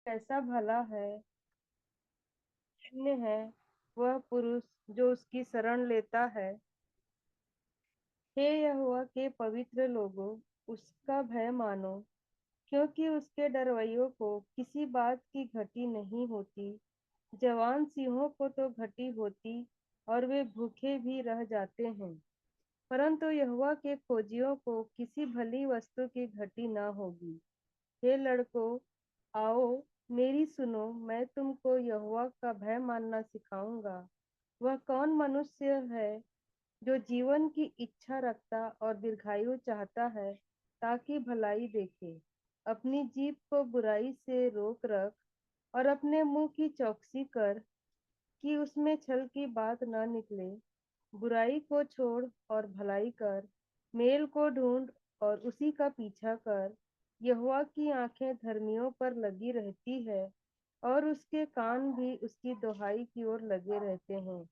कैसा भला है, धन्य है वह पुरुष जो उसकी शरण लेता है। हे यहोवा के पवित्र लोगों, उसका भय मानो, क्योंकि उसके डरवैयों को किसी बात की घटी नहीं होती। जवान सिंहों को तो घटी होती और वे भूखे भी रह जाते हैं, परंतु यहोवा के खोजियों को किसी भली वस्तु की घटी न होगी। हे लड़कों, आओ मेरी सुनो, मैं तुमको यहोवा का भय मानना सिखाऊंगा। वह कौन मनुष्य है जो जीवन की इच्छा रखता और दीर्घायु चाहता है, ताकि भलाई देखे। अपनी जीभ को बुराई से रोक रख और अपने मुंह की चौकसी कर, कि उसमें छल की बात न निकले। बुराई को छोड़ और भलाई कर, मेल को ढूंढ और उसी का पीछा कर। यहोवा की आंखें धर्मियों पर लगी रहती है और उसके कान भी उसकी दुहाई की ओर लगे रहते हैं।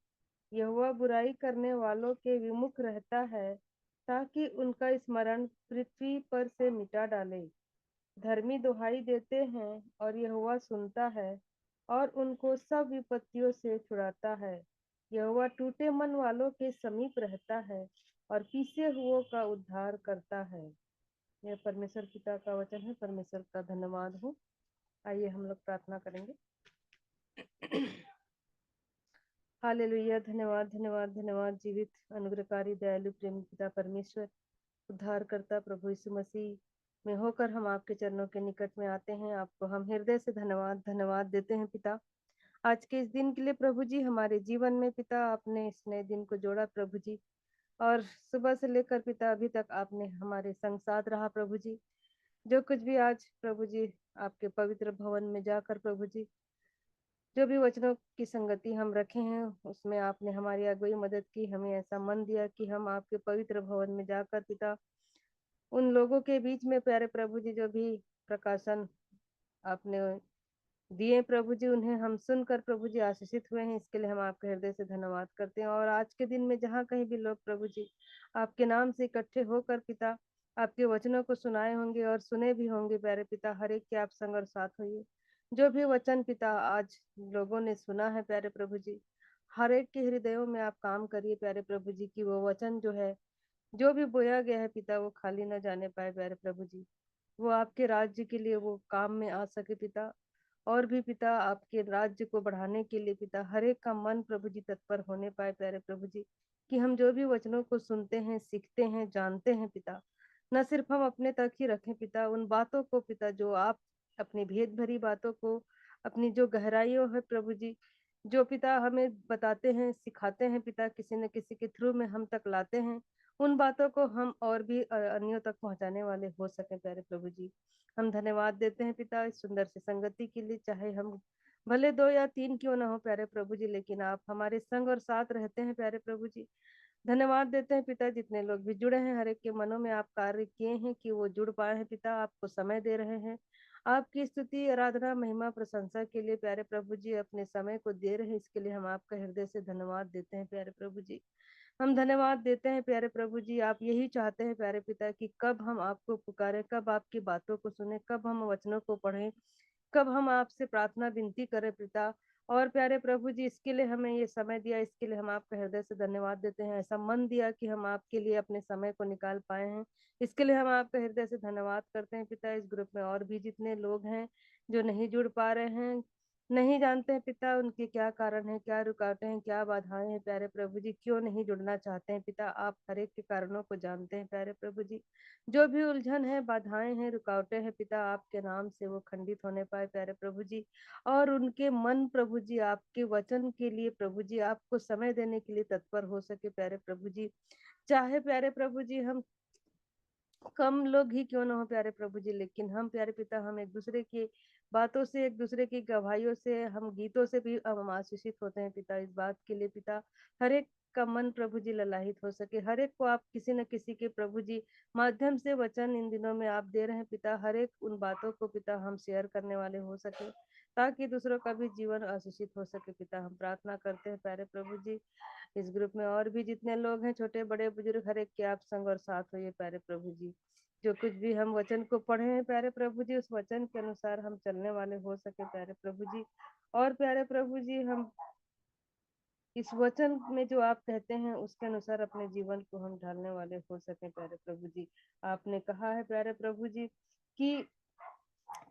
यहोवा बुराई करने वालों के विमुख रहता है, ताकि उनका स्मरण पृथ्वी पर से मिटा डाले। धर्मी दुहाई देते हैं और यहोवा सुनता है और उनको सब विपत्तियों से छुड़ाता है। यहोवा टूटे मन वालों के समीप रहता है और पीछे हुओं का उद्धार करता है। यह परमेश्वर पिता का वचन है। परमेश्वर का धन्यवाद हो। आइए हम लोग प्रार्थना करेंगे। हालेलुया। धन्यवाद धन्यवाद धन्यवाद। जीवित, अनुग्रहकारी, दयालु, प्रेमी पिता परमेश्वर, उद्धार करता प्रभु यीशु मसीह में होकर हम आपके चरणों के निकट में आते हैं। आपको हम हृदय से धन्यवाद धन्यवाद देते हैं पिता, आज के इस दिन के लिए। प्रभु जी, हमारे जीवन में पिता आपने इस नए दिन को जोड़ा प्रभु जी, और सुबह से लेकर पिता अभी तक आपने हमारे संग साथ रहा प्रभु जी। जो कुछ भी आज प्रभु जी आपके पवित्र भवन में जाकर प्रभु जी जो भी वचनों की संगति हम रखे हैं, उसमें आपने हमारी अगुवाई मदद की। हमें ऐसा मन दिया कि हम आपके पवित्र भवन में जाकर पिता उन लोगों के बीच में प्यारे प्रभु जी जो भी प्रकाशन आपने दिए प्रभु जी, उन्हें हम सुनकर प्रभु जी आशीषित हुए हैं। इसके लिए हम आपके हृदय से धन्यवाद करते हैं। और आज के दिन में जहाँ कहीं भी लोग प्रभु जी आपके नाम से इकट्ठे होकर पिता आपके वचनों को सुनाए होंगे और सुने भी होंगे प्यारे पिता, हर एक के आप संग और साथ होइए। जो भी वचन पिता आज लोगों ने सुना है प्यारे प्रभु जी, हर एक के हृदयों में आप काम करिए प्यारे प्रभु जी, की वो वचन जो है, जो भी बोया गया है पिता, वो खाली न जाने पाए प्यारे प्रभु जी। वो आपके राज्य के लिए वो काम में आ सके पिता। और भी पिता आपके राज्य को बढ़ाने के लिए पिता हर एक का मन प्रभु जी तत्पर होने पाए प्यारे प्रभु जी, कि हम जो भी वचनों को सुनते हैं, सीखते हैं, जानते हैं पिता, न सिर्फ हम अपने तक ही रखें पिता, उन बातों को पिता जो आप अपनी भेद भरी बातों को, अपनी जो गहराइयों है प्रभु जी, जो पिता हमें बताते हैं, सिखाते हैं पिता, किसी न किसी के थ्रू में हम तक लाते हैं, उन बातों को हम और भी अन्यों तक पहुंचाने वाले हो सके प्यारे प्रभु जी। हम धन्यवाद देते हैं पिता इस सुंदर सी संगति के लिए। चाहे हम भले दो या तीन क्यों ना हो प्यारे प्रभु जी, लेकिन आप हमारे संग और साथ रहते हैं प्यारे प्रभु जी। धन्यवाद देते हैं पिता, जितने लोग भी जुड़े हैं, हर एक के मनों में आप कार्य किए हैं कि वो जुड़ पाए हैं पिता, आपको समय दे रहे हैं। आपकी स्तुति, आराधना, महिमा, प्रशंसा के लिए प्यारे प्रभु जी अपने समय को दे रहे हैं। इसके लिए हम आपका हृदय से धन्यवाद देते हैं प्यारे प्रभु जी। हम धन्यवाद देते हैं प्यारे प्रभु जी। आप यही चाहते हैं प्यारे पिता कि कब हम आपको पुकारें, कब आपकी बातों को सुने, कब हम वचनों को पढ़ें, कब हम आपसे प्रार्थना विनती करें पिता। और प्यारे प्रभु जी, इसके लिए हमें ये समय दिया, इसके लिए हम आपका हृदय से धन्यवाद देते हैं। ऐसा मन दिया कि हम आपके लिए अपने समय को निकाल पाए हैं, इसके लिए हम आपका हृदय से धन्यवाद करते हैं पिता। इस ग्रुप में और भी जितने लोग हैं जो नहीं जुड़ पा रहे हैं, नहीं जानते हैं पिता उनके क्या कारण है, क्या रुकावटें हैं, क्या बाधाएं हैं प्यारे प्रभु जी, क्यों नहीं जुड़ना चाहते हैं पिता, आप हर एक के कारणों को जानते हैं प्यारे प्रभु जी। जो भी उलझन है, बाधाएं हैं, रुकावटें हैं पिता, आपके नाम से वो खंडित होने पाए प्यारे प्रभु जी। और उनके मन प्रभु जी आपके वचन के लिए प्रभु जी आपको समय देने के लिए तत्पर हो सके प्यारे प्रभु जी। चाहे प्यारे प्रभु जी हम कम लोग ही क्यों ना हो प्यारे प्रभु जी, लेकिन हम प्यारे पिता, हम एक दूसरे की बातों से, एक दूसरे की गवाहियों से, हम गीतों से भी हम आशीषित होते हैं पिता। इस बात के लिए पिता हर एक का मन प्रभु जी ललाहित हो सके, हर एक को आप किसी न किसी के प्रभु जी माध्यम से वचन इन दिनों में आप दे रहे हैं पिता, हर एक उन बातों को पिता हम शेयर करने वाले हो सके, ताकि दूसरों का भी जीवन आशीषित हो सके पिता। हम प्रार्थना करते हैं प्यारे प्रभु जी, इस ग्रुप में और भी जितने लोग हैं, छोटे बड़े बुजुर्ग, हर एक के आप संग और साथ होइए प्यारे प्रभु जी। जो कुछ भी हम वचन को पढ़े हैं प्यारे प्रभु जी, उस वचन के अनुसार हम चलने वाले हो सके प्यारे प्रभु जी। और प्यारे प्रभु जी, हम इस वचन में जो आप कहते हैं उसके अनुसार अपने जीवन को हम ढालने वाले हो सके प्यारे प्रभु जी। आपने कहा है प्यारे प्रभु जी कि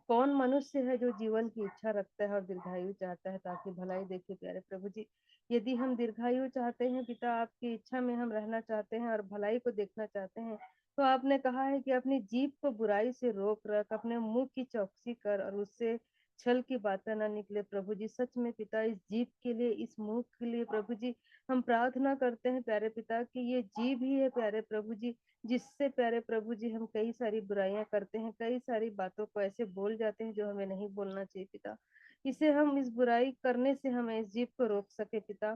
कौन मनुष्य है जो जीवन की इच्छा रखता है और दीर्घायु चाहता है ताकि भलाई देखे प्यारे प्रभु जी। यदि हम दीर्घायु चाहते हैं पिता, आपकी इच्छा में हम रहना चाहते हैं और भलाई को देखना चाहते हैं, तो आपने कहा है कि अपनी जीभ को बुराई से रोक रख, अपने मुंह की चौकसी कर और उससे छल की बातें ना निकले प्रभु जी। सच में पिता, इस जीभ के लिए, इस मुंह के लिए प्रभु जी हम प्रार्थना करते हैं प्यारे पिता कि ये जीभ ही है प्यारे प्रभु जी, जिससे प्यारे प्रभु जी हम कई सारी बुराइयां करते हैं, कई सारी बातों को ऐसे बोल जाते हैं जो हमें नहीं बोलना चाहिए पिता। इसे हम, इस बुराई करने से हमें इस जीभ को रोक सके पिता,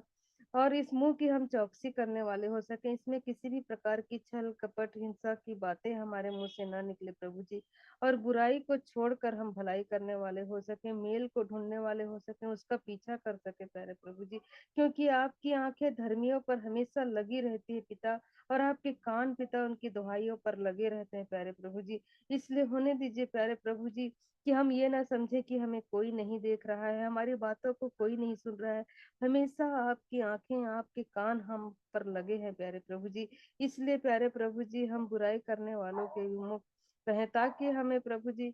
और इस मुंह की हम चौकसी करने वाले हो सके। इसमें किसी भी प्रकार की छल कपट हिंसा की बातें हमारे मुंह से ना निकले प्रभु जी, और बुराई को छोड़कर हम भलाई करने वाले हो सके, मेल को ढूंढने वाले हो सके, उसका पीछा कर सके प्यारे प्रभु जी। क्योंकि आपकी आंखें धर्मियों पर हमेशा लगी रहती है पिता, और आपके कान पिता उनकी दुहाइयों पर लगे रहते हैं प्यारे प्रभु जी। इसलिए होने दीजिए प्यारे प्रभु जी कि हम ये ना समझे कि हमें कोई नहीं देख रहा है, हमारी बातों को कोई नहीं सुन रहा है। हमेशा आपकी आंखें, आपके कान हम पर लगे हैं प्यारे प्रभु जी। इसलिए प्यारे प्रभु जी हम बुराई करने वालों के विमुख रहे, ताकि हमें प्रभु जी,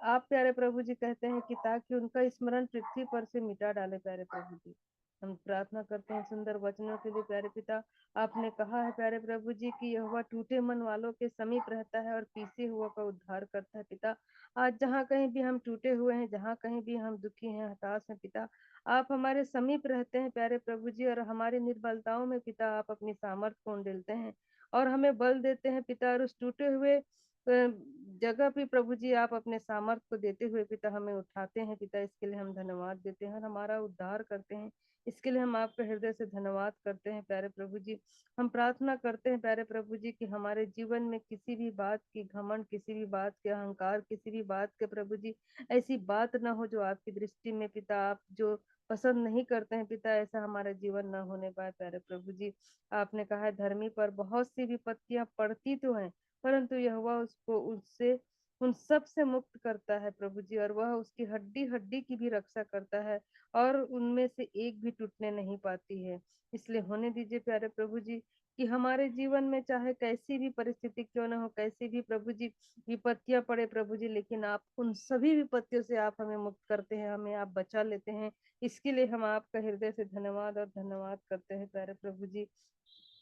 आप प्यारे प्रभु जी कहते हैं कि ताकि उनका स्मरण पृथ्वी पर से मिटा डाले प्यारे प्रभु जी। हम प्रार्थना करते हैं सुंदर वचनों के लिए प्यारे पिता। आपने कहा है प्यारे प्रभु जी कि यहोवा टूटे मन वालों के समीप रहता है और पीसे हुआ का उद्धार करता है पिता। आज जहाँ कहीं भी हम टूटे हुए हैं, जहाँ कहीं भी हम दुखी हैं, हताश हैं पिता, आप हमारे समीप रहते हैं प्यारे प्रभु जी, और हमारी निर्बलताओं में पिता आप अपनी सामर्थ को उंडेलते हैं और हमें बल देते हैं पिता। और उस टूटे हुए जगह पे प्रभु जी आप अपने सामर्थ को देते हुए पिता हमें उठाते हैं पिता। इसके लिए हम धन्यवाद देते हैं और हमारा उद्धार करते हैं। इसके लिए हम आपके हृदय से धन्यवाद करते हैं प्यारे प्रभु जी। हम प्रार्थना करते हैं प्यारे प्रभु जी कि हमारे जीवन में किसी भी बात की घमंड, किसी भी बात के अहंकार, किसी भी बात के प्रभु जी ऐसी बात ना हो जो आपकी दृष्टि में पिता आप जो पसंद नहीं करते हैं पिता, ऐसा हमारा जीवन ना होने पाए प्यारे प्रभु जी। आपने कहा है धर्मी पर बहुत सी विपत्तियां पड़ती तो हैं, परंतु यहोवा उसको उससे उन सब से मुक्त करता है प्रभु जी, और वह उसकी हड्डी हड्डी की भी रक्षा करता है और उनमें से एक भी टूटने नहीं पाती है। इसलिए होने दीजिए प्यारे प्रभु जी कि हमारे जीवन में चाहे कैसी भी परिस्थिति क्यों ना हो, कैसी भी प्रभु जी विपत्तियां पड़े प्रभु जी, लेकिन आप उन सभी विपत्तियों से आप हमें मुक्त करते हैं, हमें आप बचा लेते हैं। इसके लिए हम आपका हृदय से धन्यवाद और धन्यवाद करते हैं प्यारे प्रभु जी।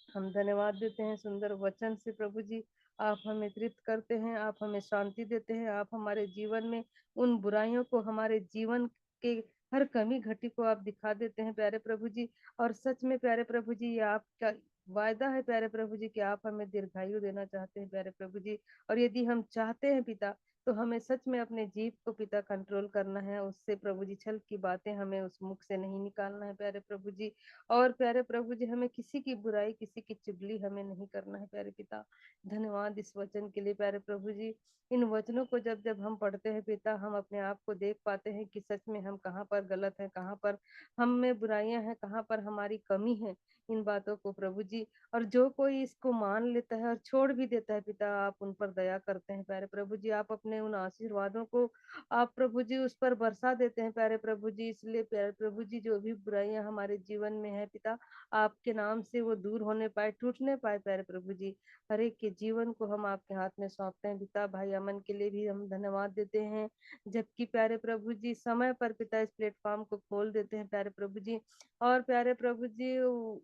हम धन्यवाद देते हैं सुंदर वचन से प्रभु जी। आप हमें तृप्त करते हैं, आप हमें शांति देते हैं, आप हमारे जीवन में उन बुराइयों को, हमारे जीवन के हर कमी घटी को आप दिखा देते हैं प्यारे प्रभु जी। और सच में प्यारे प्रभु जी ये आपका वायदा है प्यारे प्रभु जी कि आप हमें दीर्घायु देना चाहते हैं प्यारे प्रभु जी। और यदि हम चाहते हैं पिता, तो हमें सच में अपने जीभ को पिता कंट्रोल करना है, उससे प्रभु जी छल की बातें हमें उस मुख से नहीं निकालना है प्यारे प्रभु जी। और प्यारे प्रभु जी हमें किसी की बुराई, किसी की चुगली हमें नहीं करना है प्यारे पिता। धन्यवाद इस वचन के लिए प्यारे प्रभु जी। इन वचनों को जब जब हम पढ़ते हैं पिता, हम अपने आप को देख पाते हैं कि सच में हम कहाँ पर गलत हैं, कहाँ पर हम में बुराइयां हैं, कहाँ पर हमारी कमी है इन बातों को प्रभु जी। और जो कोई इसको मान लेता है और छोड़ भी देता है पिता, आप उन पर दया करते हैं प्यारे प्रभु जी। आप अपने उन आशीर्वादों को आप प्रभु जी उस पर बरसा देते हैं प्यारे प्रभु जी। इसलिए प्यारे प्रभु जी जो भी बुराइयां हमारे जीवन में है पिता, आपके नाम से वो दूर होने पाए, टूटने पाए प्यारे प्रभु जी। हर एक के जीवन को हम आपके हाथ में सौंपते हैं पिता। भाई अमन के लिए भी हम धन्यवाद देते हैं, जबकि प्यारे प्रभु जी समय पर पिता इस प्लेटफॉर्म को खोल देते हैं प्यारे प्रभु जी। और प्यारे प्रभु जी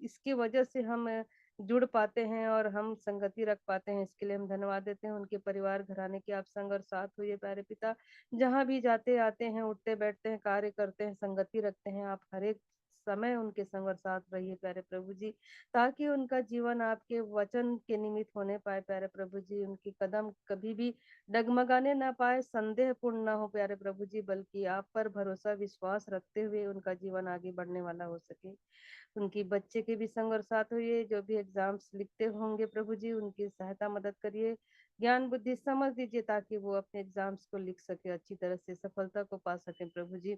इसकी वजह से हम जुड़ पाते हैं और हम संगति रख पाते हैं, इसके लिए हम धन्यवाद देते हैं। उनके परिवार घराने की आप संग और साथ हुए प्यारे पिता, जहाँ भी जाते आते हैं, उठते बैठते हैं, कार्य करते हैं, संगति रखते हैं, आप हर एक समय उनके संग और साथ रहिए प्यारे प्रभु जी, ताकि उनका जीवन आपके वचन के निमित्त होने पाए प्यारे प्रभु जी। उनकी कदम कभी भी डगमगाने ना पाए, संदेह पूर्ण ना हो प्यारे प्रभु जी, बल्कि आप पर भरोसा विश्वास रखते हुए उनका जीवन आगे बढ़ने वाला हो सके। उनकी बच्चे के भी संग और साथ हुए, जो भी एग्जाम्स लिखते होंगे प्रभु जी उनकी सहायता मदद करिए। ज्ञान बुद्धि समझ दीजिए ताकि वो अपने एग्जाम्स को लिख सके, अच्छी तरह से सफलता को पा सके प्रभु जी।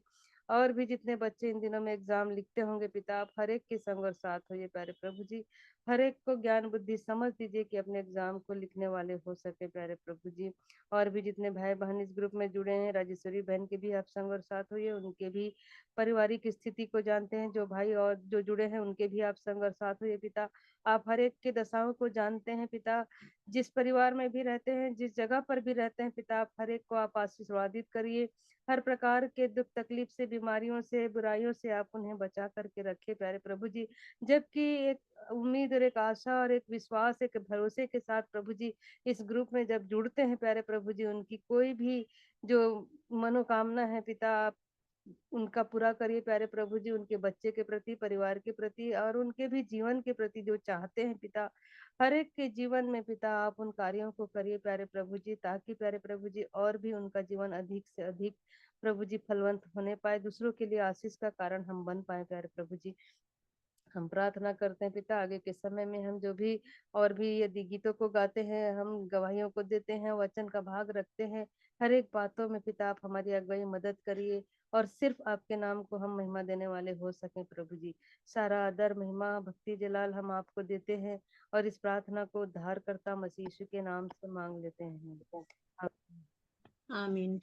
और भी जितने बच्चे इन दिनों में एग्जाम लिखते होंगे पिता, आप हर एक के संग और साथ होइए प्यारे प्रभु जी। हर एक को ज्ञान बुद्धि समझ दीजिए कि अपने एग्जाम को लिखने वाले हो सके प्यारे प्रभु जी। और भी जितने भाई बहन इस ग्रुप में जुड़े हैं, राजेश्वरी बहन के भी आप संग और साथ होइए, उनके भी पारिवारिक स्थिति को जानते हैं, जो भाई और जो जुड़े हैं उनके भी आप संग और साथ होइए पिता। आप हर एक के दशाओं को जानते हैं पिता, जिस परिवार में भी रहते हैं, जिस जगह पर भी रहते हैं पिता, आप हर एक को आप आशीर्वादित करिए। हर प्रकार के दुख तकलीफ से, बीमारियों से, बुराइयों से आप उन्हें बचा करके रखे प्यारे प्रभु जी। जबकि एक उम्मीद और एक आशा और एक विश्वास, एक भरोसे के साथ प्रभु जी इस ग्रुप में जब जुड़ते हैं प्यारे प्रभु जी, उनकी कोई भी जो मनोकामना है पिता, आप उनका पूरा करिए प्यारे प्रभु जी। उनके बच्चे के प्रति, परिवार के प्रति और उनके भी जीवन के प्रति जो चाहते हैं पिता, हर एक के जीवन में पिता आप उन कार्यों को करिए प्यारे प्रभु जी, ताकि प्यारे प्रभु जी और भी उनका जीवन अधिक से अधिक प्रभु जी फलवंत होने पाए, दूसरों के लिए आशीष का कारण हम बन पाए प्यारे प्रभु जी। हम प्रार्थना करते हैं पिता, आगे के समय में हम जो भी और भी यदि गीतों को गाते हैं, हम गवाहियों को देते हैं, वचन का भाग रखते हैं, हर एक बातों में पिता आप हमारी अगुवाई मदद करिए और सिर्फ आपके नाम को हम महिमा देने वाले हो सकें प्रभु जी। सारा आदर महिमा भक्ति जलाल हम आपको देते हैं और इस प्रार्थना को उद्धारकर्ता मसीह यीशु के नाम से मांग लेते हैं। आमीन।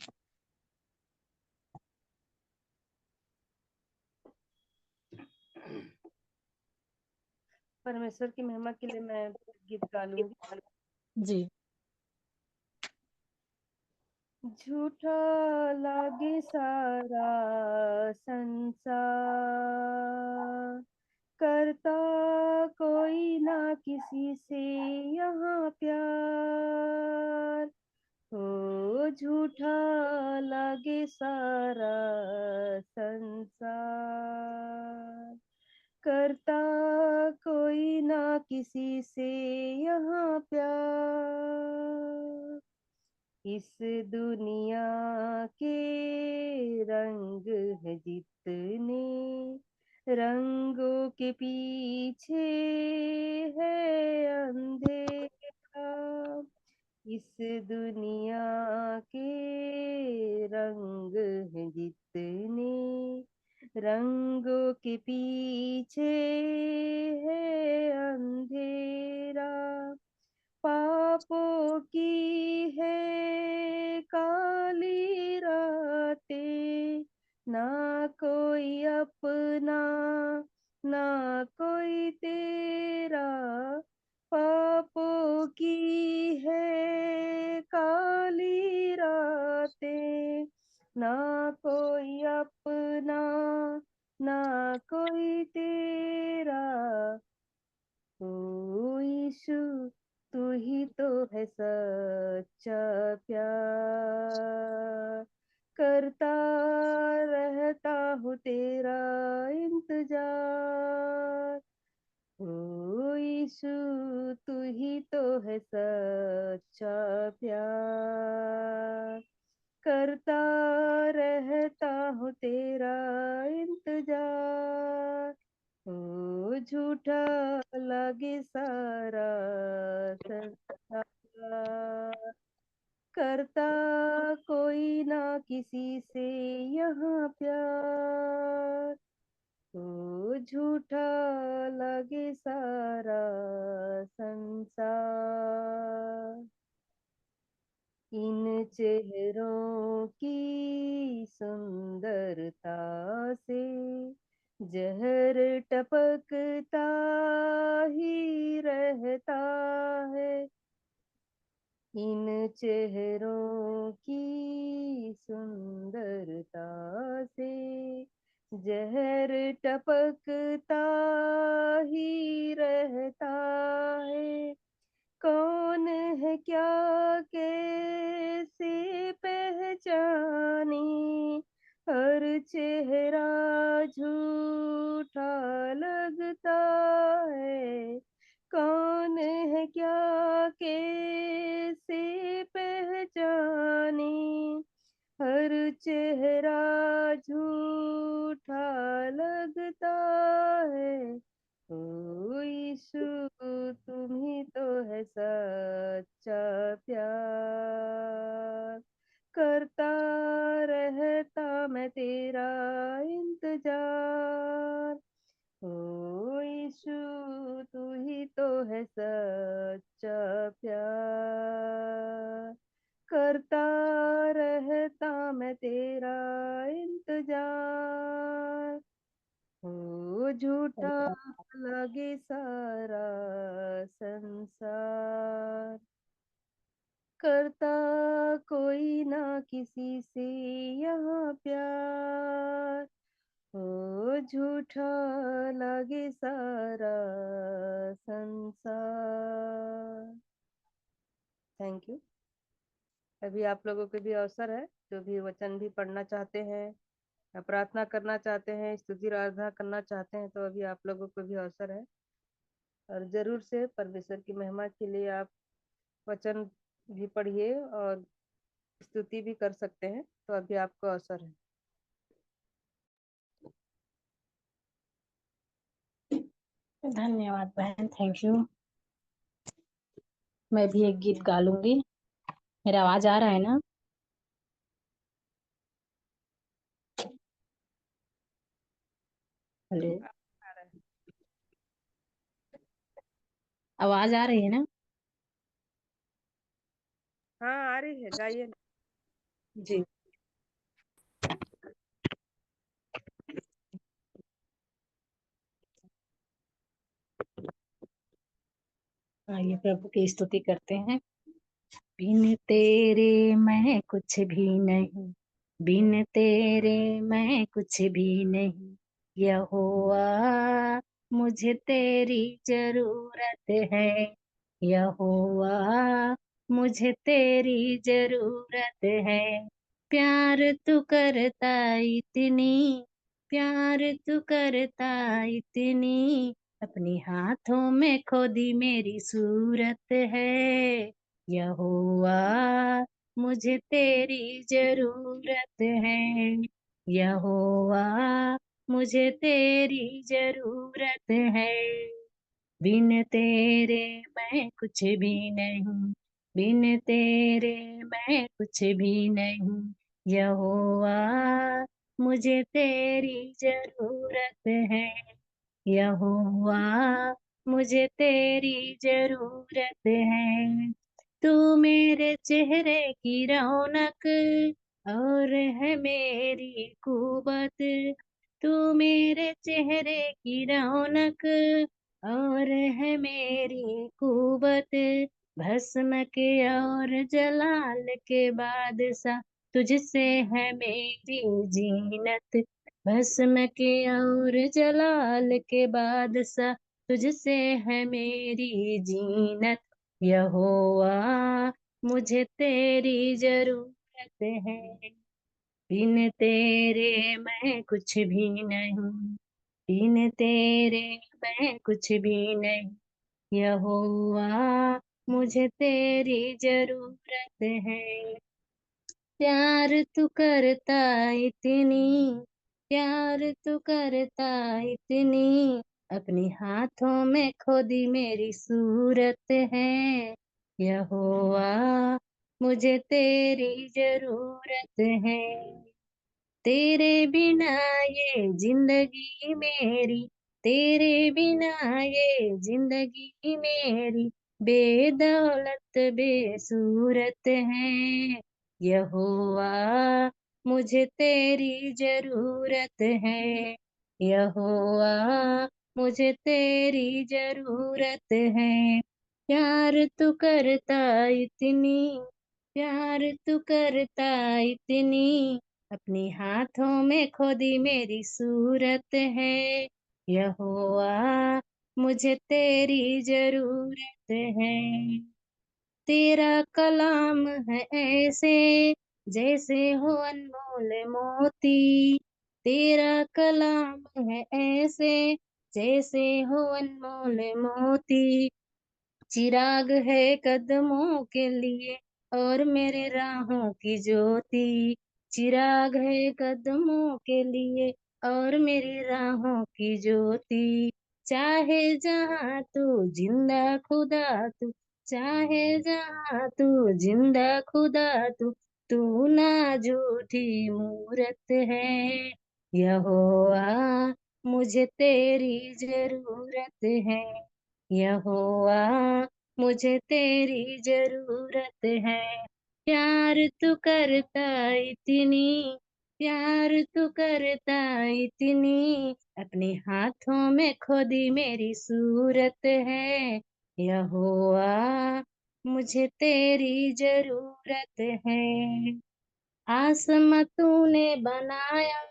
परमेश्वर की महिमा के लिए मैं गीत गा लूंगी। जी। झूठा लागे सारा संसार, करता कोई ना किसी से यहाँ प्यार। ओ झूठा लागे सारा संसार, करता कोई ना किसी से यहाँ प्यार। इस दुनिया के रंग है जितने, रंगों के पीछे है अंधेरा। इस दुनिया के रंग है जितने, रंगों के पीछे है अंधेरा। पापों की है काली रातें, ना कोई अपना ना कोई तेरा। पापों की है काली रातें, ना कोई अपना ना कोई तेरा। ओ यीशु तू ही तो है सच्चा प्यार, करता रहता हूँ तेरा इंतजार। ओ यीशु तू ही तो है सच्चा प्यार, करता रहता हूँ तेरा इंतजार। ओ झूठा लगे सारा संसार, करता कोई ना किसी से यहाँ प्यार। ओ झूठा लगे सारा संसार। इन चेहरों की सुंदरता से जहर टपकता ही रहता है। इन चेहरों की सुंदरता से जहर टपकता ही रहता है। कौन है क्या कैसे पहचाने, हर चेहरा झूठा लगता है। कौन है क्या कैसे पहचाने, हर चेहरा झूठा लगता है। ओ यीशु तुम ही तो है सच्चा प्यार, करता रहता मैं तेरा इंतजार। ओ यीशु तू ही तो है सच्चा प्यार, करता रहता मैं तेरा इंतजार। ओ झूठा लगे सारा संसार, करता कोई ना किसी से यहाँ प्यार। ओ झूठा लगे सारा संसार। Thank you. अभी आप लोगों के भी अवसर है, जो भी वचन भी पढ़ना चाहते हैं या प्रार्थना करना चाहते हैं, स्तुति आराधना करना चाहते हैं, तो अभी आप लोगों को भी अवसर है। और जरूर से परमेश्वर की महिमा के लिए आप वचन भी पढ़िए और स्तुति भी कर सकते हैं, तो अभी आपको अवसर है। धन्यवाद बहन, थैंक यू। मैं भी एक गीत गा लूंगी। मेरा आवाज आ रहा है ना? हेलो, आ रहा है। आवाज आ रही है ना? हाँ आ रही है, गाइए। जी। आइए प्रभु की स्तुति करते हैं। बिन तेरे मैं कुछ भी नहीं, बिन तेरे मैं कुछ भी नहीं। यहोवा मुझे तेरी जरूरत है, यहोवा मुझे तेरी जरूरत है। प्यार तू करता इतनी, प्यार तू करता इतनी, अपने हाथों में खोदी मेरी सूरत है। यहोवा मुझे तेरी जरूरत है, यहोवा मुझे तेरी जरूरत है। बिन तेरे मैं कुछ भी नहीं, बिन तेरे मैं कुछ भी नहीं। यहोवा मुझे तेरी जरूरत है, यहोवा मुझे तेरी जरूरत है। तू मेरे चेहरे की रौनक और है मेरी कुवत, तू मेरे चेहरे की रौनक और है मेरी कुवत। भस्म के और जलाल के बादशाह तुझसे है मेरी जीनत, भस्म के और जलाल के बादशाह तुझसे है मेरी जीनत। यहोवा मुझे तेरी जरूरत है, बिन तेरे मैं कुछ भी नहीं, बिन तेरे मैं कुछ भी नहीं। यहोवा मुझे तेरी जरूरत है। प्यार तू करता इतनी, प्यार तू करता इतनी, अपने हाथों में खोदी मेरी सूरत है। यहोवा मुझे तेरी जरूरत है। तेरे बिना ये जिंदगी मेरी, तेरे बिना ये जिंदगी मेरी बेदौलत बेसूरत है। यहोवा मुझे तेरी जरूरत है, यहोवा मुझे तेरी जरूरत है। प्यार तू करता इतनी, प्यार तू करता इतनी, अपने हाथों में खोदी मेरी सूरत है। यहोवा मुझे तेरी जरूरत है। तेरा कलाम है ऐसे जैसे हो अनमोल मोती, तेरा कलाम है ऐसे जैसे हो अनमोल मोती। चिराग है कदमों के लिए और मेरे राहों की ज्योति, चिराग है कदमों के लिए और मेरी राहों की ज्योति। चाहे जहाँ तू जिंदा खुदा तू, चाहे जहाँ तू जिंदा खुदा तू, तू ना झूठी मूरत है। यहोवा मुझे तेरी जरूरत है, यहोवा मुझे तेरी जरूरत है। प्यार तू करता इतनी, प्यार तू करता इतनी, अपने हाथों में खोदी मेरी सूरत है। यहोवा मुझे तेरी जरूरत है। आसमां तूने बनाया,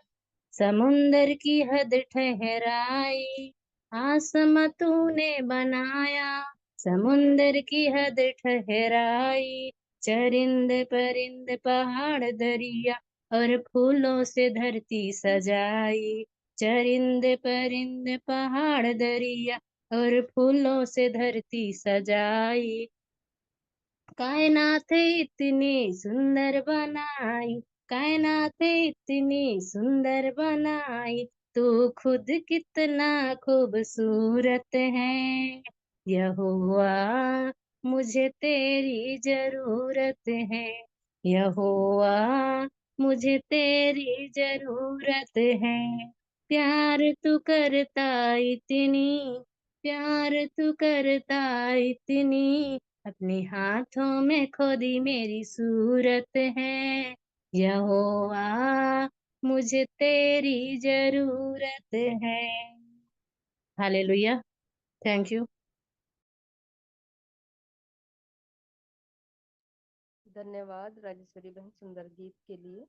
समुंदर की हद ठहराई, आसमां तूने बनाया, समुंदर की हद ठहराई। चरिंद परिंद पहाड़ दरिया और फूलों से धरती सजाई, चरिंद परिंद पहाड़ दरिया और फूलों से धरती सजाई। कायनात इतनी सुंदर बनाई, कायनात इतनी सुंदर बनाई, तू खुद कितना खूबसूरत है। यहोवा मुझे तेरी जरूरत है, यहोवा मुझे तेरी जरूरत है। प्यार तू करता इतनी, प्यार तू करता इतनी, अपने हाथों में खोदी मेरी सूरत है। यहोवा मुझे तेरी जरूरत है। हालेलुया। Thank you. धन्यवाद राजेश्वरी बहन सुंदर गीत के लिए।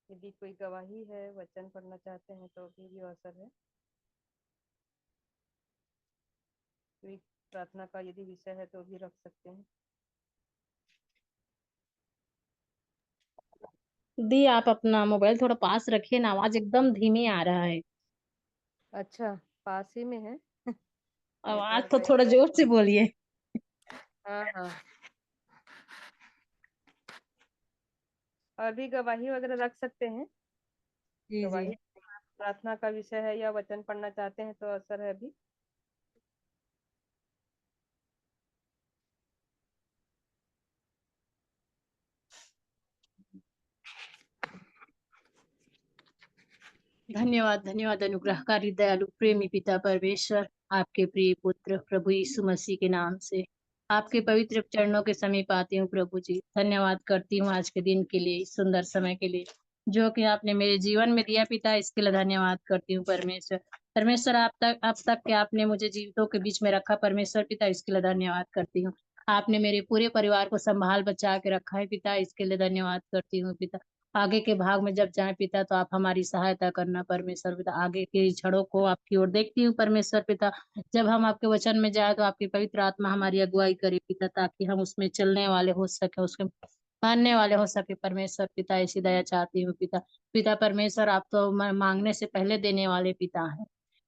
यदि कोई गवाही है, वचन पढ़ना चाहते हैं तो भी अवसर है। कोई प्रार्थना का यदि विषय है तो भी रख सकते हैं। दी आप अपना मोबाइल थोड़ा पास रखिए ना, आवाज एकदम धीमी आ रहा है। अच्छा, पास ही में है। आवाज नेटवर्क तो है। थोड़ा जोर से बोलिए। हाँ हाँ। और भी गवाही वगैरह रख सकते हैं। जी जी। गवाही प्रार्थना का विषय है या वचन पढ़ना चाहते हैं तो अवसर है अभी। धन्यवाद धन्यवाद अनुग्रहकारी दयालु प्रेमी पिता परमेश्वर, आपके प्रिय पुत्र प्रभु यीशु मसीह के नाम से आपके पवित्र चरणों के समीप आती हूँ प्रभु जी। धन्यवाद करती हूँ आज के दिन के लिए, इस सुंदर समय के लिए जो कि आपने मेरे जीवन में दिया पिता, इसके लिए धन्यवाद करती हूँ परमेश्वर। परमेश्वर आप तक के आपने मुझे जीवितों के बीच में रखा परमेश्वर पिता, इसके लिए धन्यवाद करती हूँ। आपने मेरे पूरे परिवार को संभाल बचा के रखा है पिता, इसके लिए धन्यवाद करती हूँ पिता। आगे के भाग में जब जाए पिता तो आप हमारी सहायता करना परमेश्वर पिता, आगे के क्षणों को आपकी ओर देखती हूँ परमेश्वर पिता। जब हम आपके वचन में जाए तो आपकी पवित्र आत्मा हमारी अगुवाई करे पिता, ताकि हम उसमें चलने वाले हो सके, उसके मानने वाले हो सके परमेश्वर पिता, ऐसी दया चाहती हूँ पिता। पिता परमेश्वर, आप तो मांगने से पहले देने वाले पिता हैं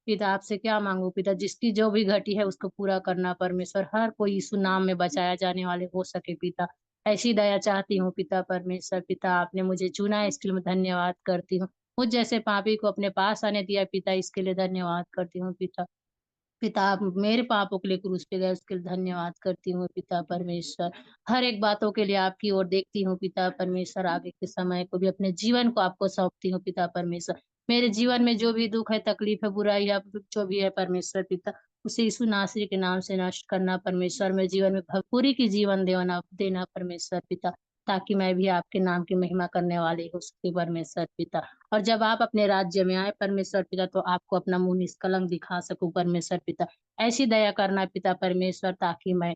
पिता। आपसे क्या मांगू पिता, जिसकी जो भी घटी है उसको पूरा करना परमेश्वर, हर कोई यीशु नाम में बचाया जाने वाले हो सके पिता, ऐसी दया चाहती हूँ पिता परमेश्वर पिता। आपने मुझे चुना है, इसके लिए मैं धन्यवाद करती हूँ। मुझ जैसे पापी को अपने पास आने दिया पिता, इसके लिए धन्यवाद करती हूँ पिता। पिता आप मेरे पापों के लिए क्रूस पे गए, उसके लिए धन्यवाद करती हूँ पिता परमेश्वर। हर एक बातों के लिए आपकी ओर देखती हूँ पिता परमेश्वर, आगे के समय को भी अपने जीवन को आपको सौंपती हूँ पिता परमेश्वर। मेरे जीवन में जो भी दुख है, तकलीफ है, बुराई है, जो भी है परमेश्वर पिता, उसे यीशु नासरी के नाम से नष्ट करना परमेश्वर। मेरे जीवन में भरपूरी की जीवन देना देना परमेश्वर पिता, ताकि मैं भी आपके नाम की महिमा करने वाली हो सके परमेश्वर पिता। और जब आप अपने राज्य में आए परमेश्वर पिता तो आपको अपना मुंह निष्कलंक दिखा सकूं परमेश्वर पिता, ऐसी दया करना पिता परमेश्वर, ताकि मैं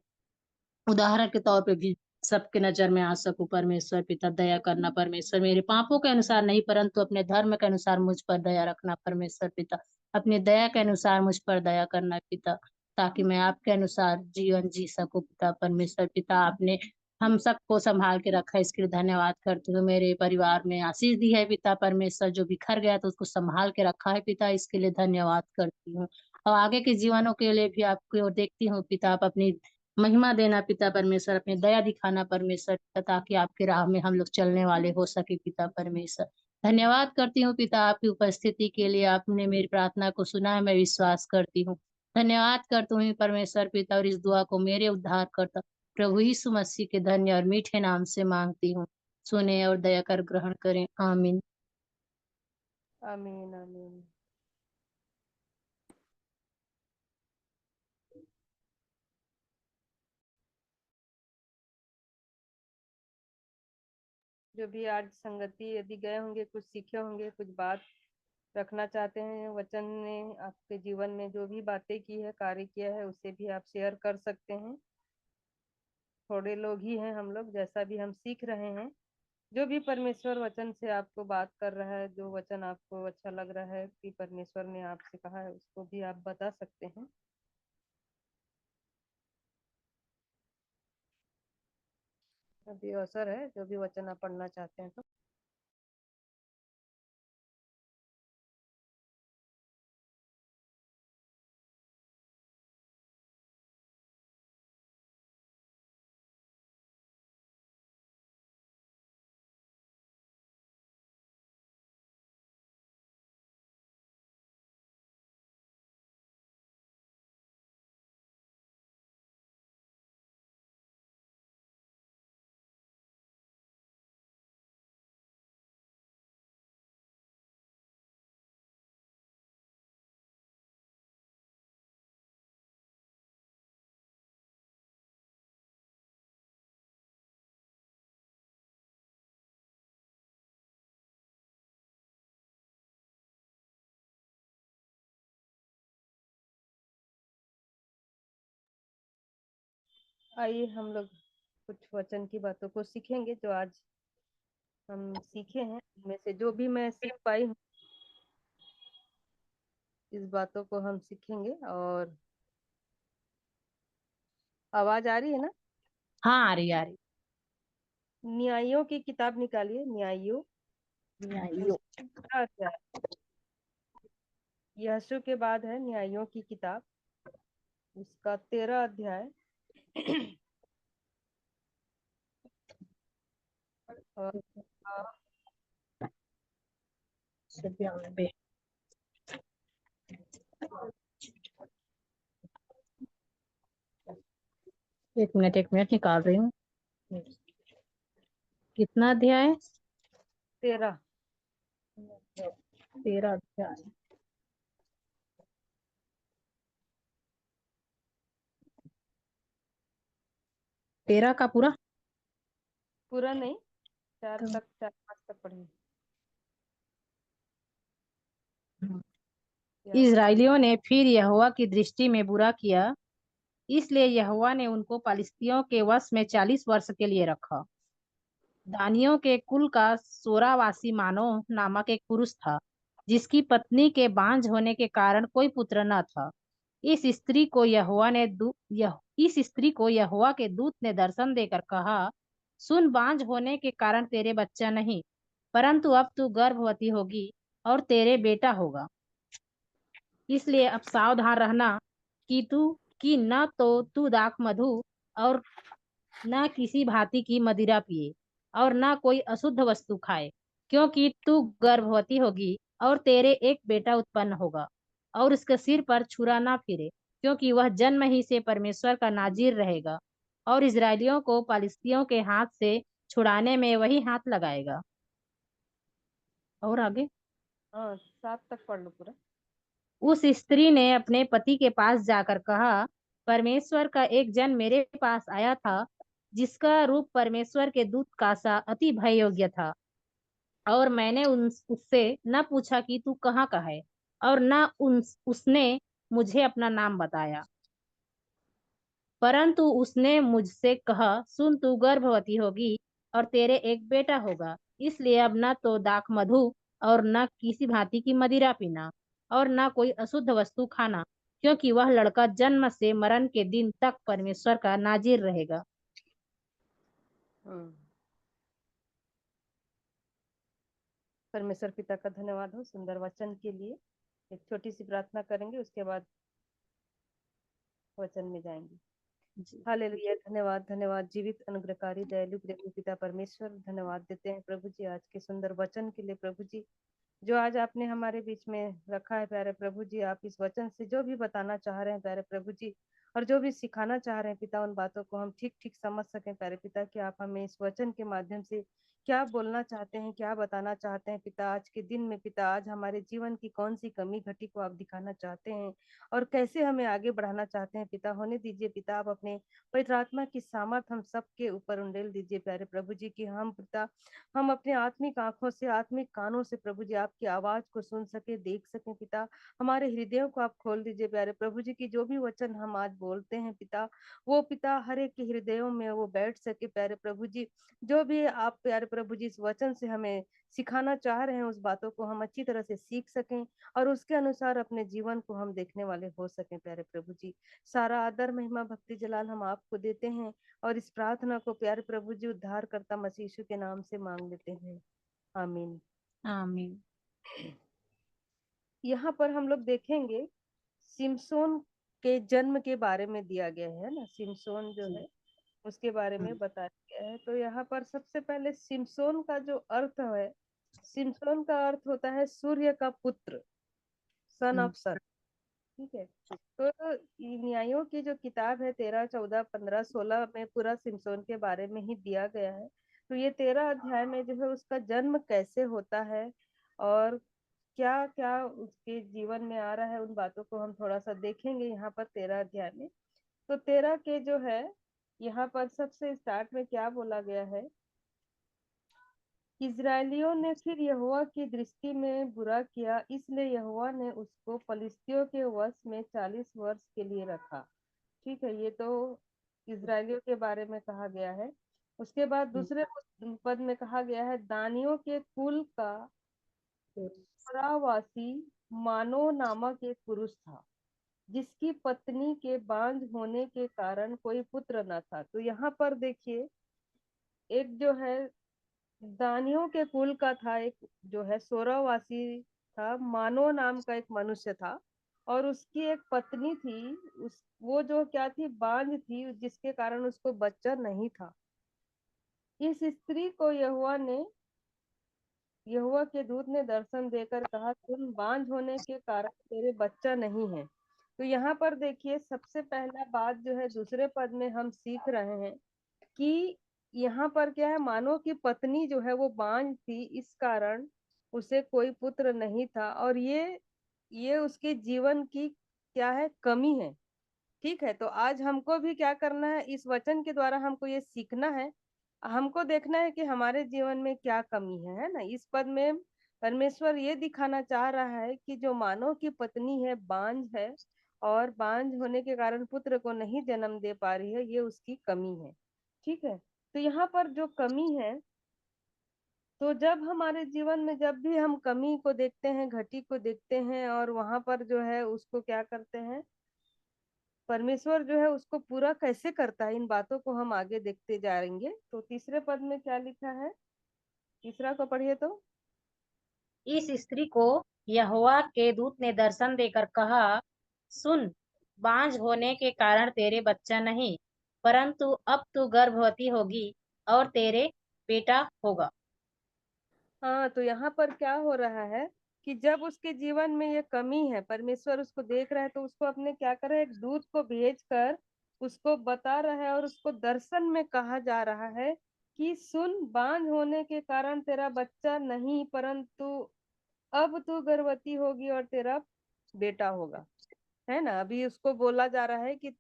उदाहरण के तौर पे भी सबके नजर में आ सकूं परमेश्वर पिता। दया करना परमेश्वर, मेरे पापों के अनुसार नहीं परंतु अपने धर्म के अनुसार मुझ पर दया रखना परमेश्वर पिता। अपनी दया के अनुसार मुझ पर दया करना पिता, ताकि मैं आपके अनुसार जीवन जी सकूं पिता परमेश्वर पिता। आपने हम सबको संभाल के रखा है, इसके लिए धन्यवाद करती हूँ। मेरे परिवार में आशीष दी है पिता परमेश्वर, जो बिखर गया तो उसको संभाल के रखा है पिता, इसके लिए धन्यवाद करती हूँ। और आगे के जीवनों के लिए भी आपकी ओर देखती हूँ पिता। आप अपनी महिमा देना पिता परमेश्वर, अपनी दया दिखाना परमेश्वर, ताकि आपके राह में हम लोग चलने वाले हो सके पिता परमेश्वर। धन्यवाद करती हूँ पिता आपकी उपस्थिति के लिए, आपने मेरी प्रार्थना को सुना है, मैं विश्वास करती हूँ। धन्यवाद करती हूँ परमेश्वर पिता, और इस दुआ को मेरे उद्धार करता प्रभु यीशु मसीह के धन्य और मीठे नाम से मांगती हूँ। सुने और दया कर ग्रहण करें, आमीन। आमीन आमीन। जो भी आज संगति यदि गए होंगे, कुछ सीखे होंगे, कुछ बात रखना चाहते हैं, वचन ने आपके जीवन में जो भी बातें की है, कार्य किया है, उसे भी आप शेयर कर सकते हैं। थोड़े लोग ही हैं हम लोग, जैसा भी हम सीख रहे हैं, जो भी परमेश्वर वचन से आपको बात कर रहा है, जो वचन आपको अच्छा लग रहा है कि परमेश्वर ने आपसे कहा है, उसको भी आप बता सकते हैं। अभी अवसर है, जो भी वचन आप पढ़ना चाहते हैं तो। आइए हम लोग कुछ वचन की बातों को सीखेंगे, जो आज हम सीखे हैं, इनमें से जो भी मैं सीख पाई हूँ, इस बातों को हम सीखेंगे। और आवाज आ रही है ना? हाँ, आ रही आ रही। न्यायों की किताब निकालिए, न्यायों, उसका अध्याय, यहोशू के बाद है न्यायों की किताब, उसका 13 अध्याय और 92। एक मिनट निकाल रही हूँ। कितना अध्याय? 13। 13 अध्याय। तेरह का पूरा? पूरा नहीं, 4 तक, 4-5 तक पढ़िए। इस्राएलियों ने फिर यहोवा की दृष्टि में बुरा किया, इसलिए यहोवा ने उनको पलिश्तियों के वश में 40 वर्ष के लिए रखा। दानियों के कुल का सोरावासी मानोह नामक एक पुरुष था, जिसकी पत्नी के बांझ होने के कारण कोई पुत्र न था। इस स्त्री को यहोवा के दूत ने दर्शन देकर कहा, सुन, बांझ होने के कारण तेरे बच्चा नहीं, परंतु अब तू गर्भवती होगी और तेरे बेटा होगा। इसलिए अब सावधान रहना कि न तो तू दाख मधु और न किसी भांति की मदिरा पिए और न कोई अशुद्ध वस्तु खाए, क्योंकि तू गर्भवती होगी और तेरे एक बेटा उत्पन्न होगा, और उसके सिर पर छुरा ना फिरे, क्योंकि वह जन्म ही से परमेश्वर का नाजीर रहेगा, और इस्राएलियों को पलिश्तियों के हाथ से छुड़ाने में वही हाथ लगाएगा। और आगे? हाँ, 7 तक पढ़ लो पूरा। उस स्त्री ने अपने पति के पास जाकर कहा, परमेश्वर का एक जन मेरे पास आया था, जिसका रूप परमेश्वर के दूत का सा अति भय योग्य था, और मैंने उससे न पूछा कि तू कहाँ का है, और न उसने मुझे अपना नाम बताया, परंतु उसने मुझसे कहा, सुन, तू गर्भवती होगी और तेरे एक बेटा होगा, इसलिए अब न तो दाख मधु और न किसी भांति की मदिरा पीना और न कोई अशुद्ध वस्तु खाना, क्योंकि वह लड़का जन्म से मरण के दिन तक परमेश्वर का नाजिर रहेगा। परमेश्वर पिता का धन्यवाद हो सुंदर वचन के लिए। एक छोटी सी प्रार्थना करेंगे, उसके बाद वचन में जाएंगे। जी। हालेलुया। धन्यवाद, धन्यवाद जीवित अनुग्रहकारी दयालु प्रेमी पिता परमेश्वर, धन्यवाद देते हैं प्रभु जी आज के सुंदर वचन के लिए प्रभु जी, जो आज आपने हमारे बीच में रखा है प्यारे प्रभु जी। आप इस वचन से जो भी बताना चाह रहे हैं प्यारे प्रभु जी, और जो भी सिखाना चाह रहे हैं पिता, उन बातों को हम ठीक ठीक समझ सकें प्यारे पिता, कि आप हमें इस वचन के माध्यम से क्या बोलना चाहते हैं, क्या बताना चाहते हैं पिता। आज के दिन में पिता, आज हमारे जीवन की कौन सी कमी घटी को आप दिखाना चाहते हैं, और कैसे हमें आगे बढ़ाना चाहते हैं पिता। होने दीजिए पिता, आप अपने पवित्र आत्मा की सामर्थ हम सबके ऊपर उंडेल दीजिए प्यारे प्रभु जी, की हम पिता, हम अपने आत्मिक आंखों से, आत्मिक कानों से प्रभु जी आपकी आवाज को सुन सके, देख सके पिता। हमारे हृदयों को आप खोल दीजिए प्यारे प्रभु जी, की जो भी वचन हम आज बोलते हैं पिता, वो पिता हर एक के हृदयों में वो बैठ सके प्यारे प्रभु जी। जो भी आप प्यारे प्रभु जी इस वचन से हमें सिखाना चाह रहे हैं, उस बातों को हम अच्छी तरह से सीख सकें, और उसके अनुसार अपने जीवन को हम देखने वाले हो सकें प्यारे प्रभु जी। सारा आदर महिमा भक्ति जलाल हम आपको देते हैं, और इस प्रार्थना को प्यारे प्रभु जी उद्धार करता मसीह यीशु के नाम से मांग लेते हैं, आमीन। आमीन। यहाँ पर हम लोग देखेंगे सिमसोन के जन्म के बारे में दिया गया है ना, सिमसोन जो जी। है उसके बारे में बताया गया है। तो यहाँ पर सबसे पहले सिमसोन का जो अर्थ है, सिमसोन का अर्थ होता है सूर्य का पुत्र, सन हम्म। ऑफ सन। ठीक है। तो न्यायों की जो किताब है 13, 14, 15, 16 में पूरा सिमसोन के बारे में ही दिया गया है। तो ये 13 अध्याय में जो है उसका जन्म कैसे होता है, और क्या क्या उसके जीवन में आ रहा है, उन बातों को हम थोड़ा सा देखेंगे यहाँ पर 13 अध्याय में। तो 13 के जो है, यहाँ पर सबसे स्टार्ट में क्या बोला गया है, इजरायलियों ने फिर यहोवा की दृष्टि में बुरा किया, इसलिए यहोवा ने उसको फलिस्तियों के वश में 40 वर्ष के लिए रखा। ठीक है, ये तो इजरायलियों के बारे में कहा गया है। उसके बाद दूसरे पद में कहा गया है, दानियों के कुल का पुरावासी मानो नामक एक पुरुष था, जिसकी पत्नी के बांझ होने के कारण कोई पुत्र न था। तो यहाँ पर देखिए, एक जो है दानियों के कुल का था, एक जो है सोरावासी था, मानो नाम का एक मनुष्य था, और उसकी एक पत्नी थी, उस वो जो क्या थी, बांझ थी, जिसके कारण उसको बच्चा नहीं था। इस स्त्री को यहोवा के दूत ने दर्शन देकर कहा, तुम बांझ होने के कारण तेरे बच्चा नहीं है। तो यहाँ पर देखिए, सबसे पहला बात जो है दूसरे पद में हम सीख रहे हैं कि यहाँ पर क्या है, मानो की पत्नी जो है वो बांझ थी, इस कारण उसे कोई पुत्र नहीं था, और ये उसके जीवन की क्या है, कमी है। ठीक है, तो आज हमको भी क्या करना है, इस वचन के द्वारा हमको ये सीखना है, हमको देखना है कि हमारे जीवन में क्या कमी है ना। इस पद में परमेश्वर ये दिखाना चाह रहा है कि जो मानव की पत्नी है, बांझ है, और बांझ होने के कारण पुत्र को नहीं जन्म दे पा रही है, ये उसकी कमी है। ठीक है, तो यहाँ पर जो कमी है, तो जब हमारे जीवन में जब भी हम कमी को देखते हैं, घटी को देखते हैं, और वहां पर जो है उसको क्या करते हैं, परमेश्वर जो है उसको पूरा कैसे करता है, इन बातों को हम आगे देखते जाएंगे। तो तीसरे पद में क्या लिखा है, तीसरा को पढ़िए तो। इस स्त्री को यहोवा के दूत ने दर्शन देकर कहा, सुन, बांझ होने के कारण तेरे बच्चा नहीं, परंतु अब तू गर्भवती होगी और तेरे बेटा होगा। हाँ, तो यहाँ पर क्या हो रहा है कि जब उसके जीवन में ये कमी है, परमेश्वर उसको देख रहा है, तो उसको अपने क्या करे, एक दूत को भेजकर उसको बता रहा है, और उसको दर्शन में कहा जा रहा है कि सुन, बांझ होने के कारण तेरा बच्चा नहीं, परंतु अब तू गर्भवती होगी और तेरा बेटा होगा। है ना, अभी उसको बोला जा रहा है कि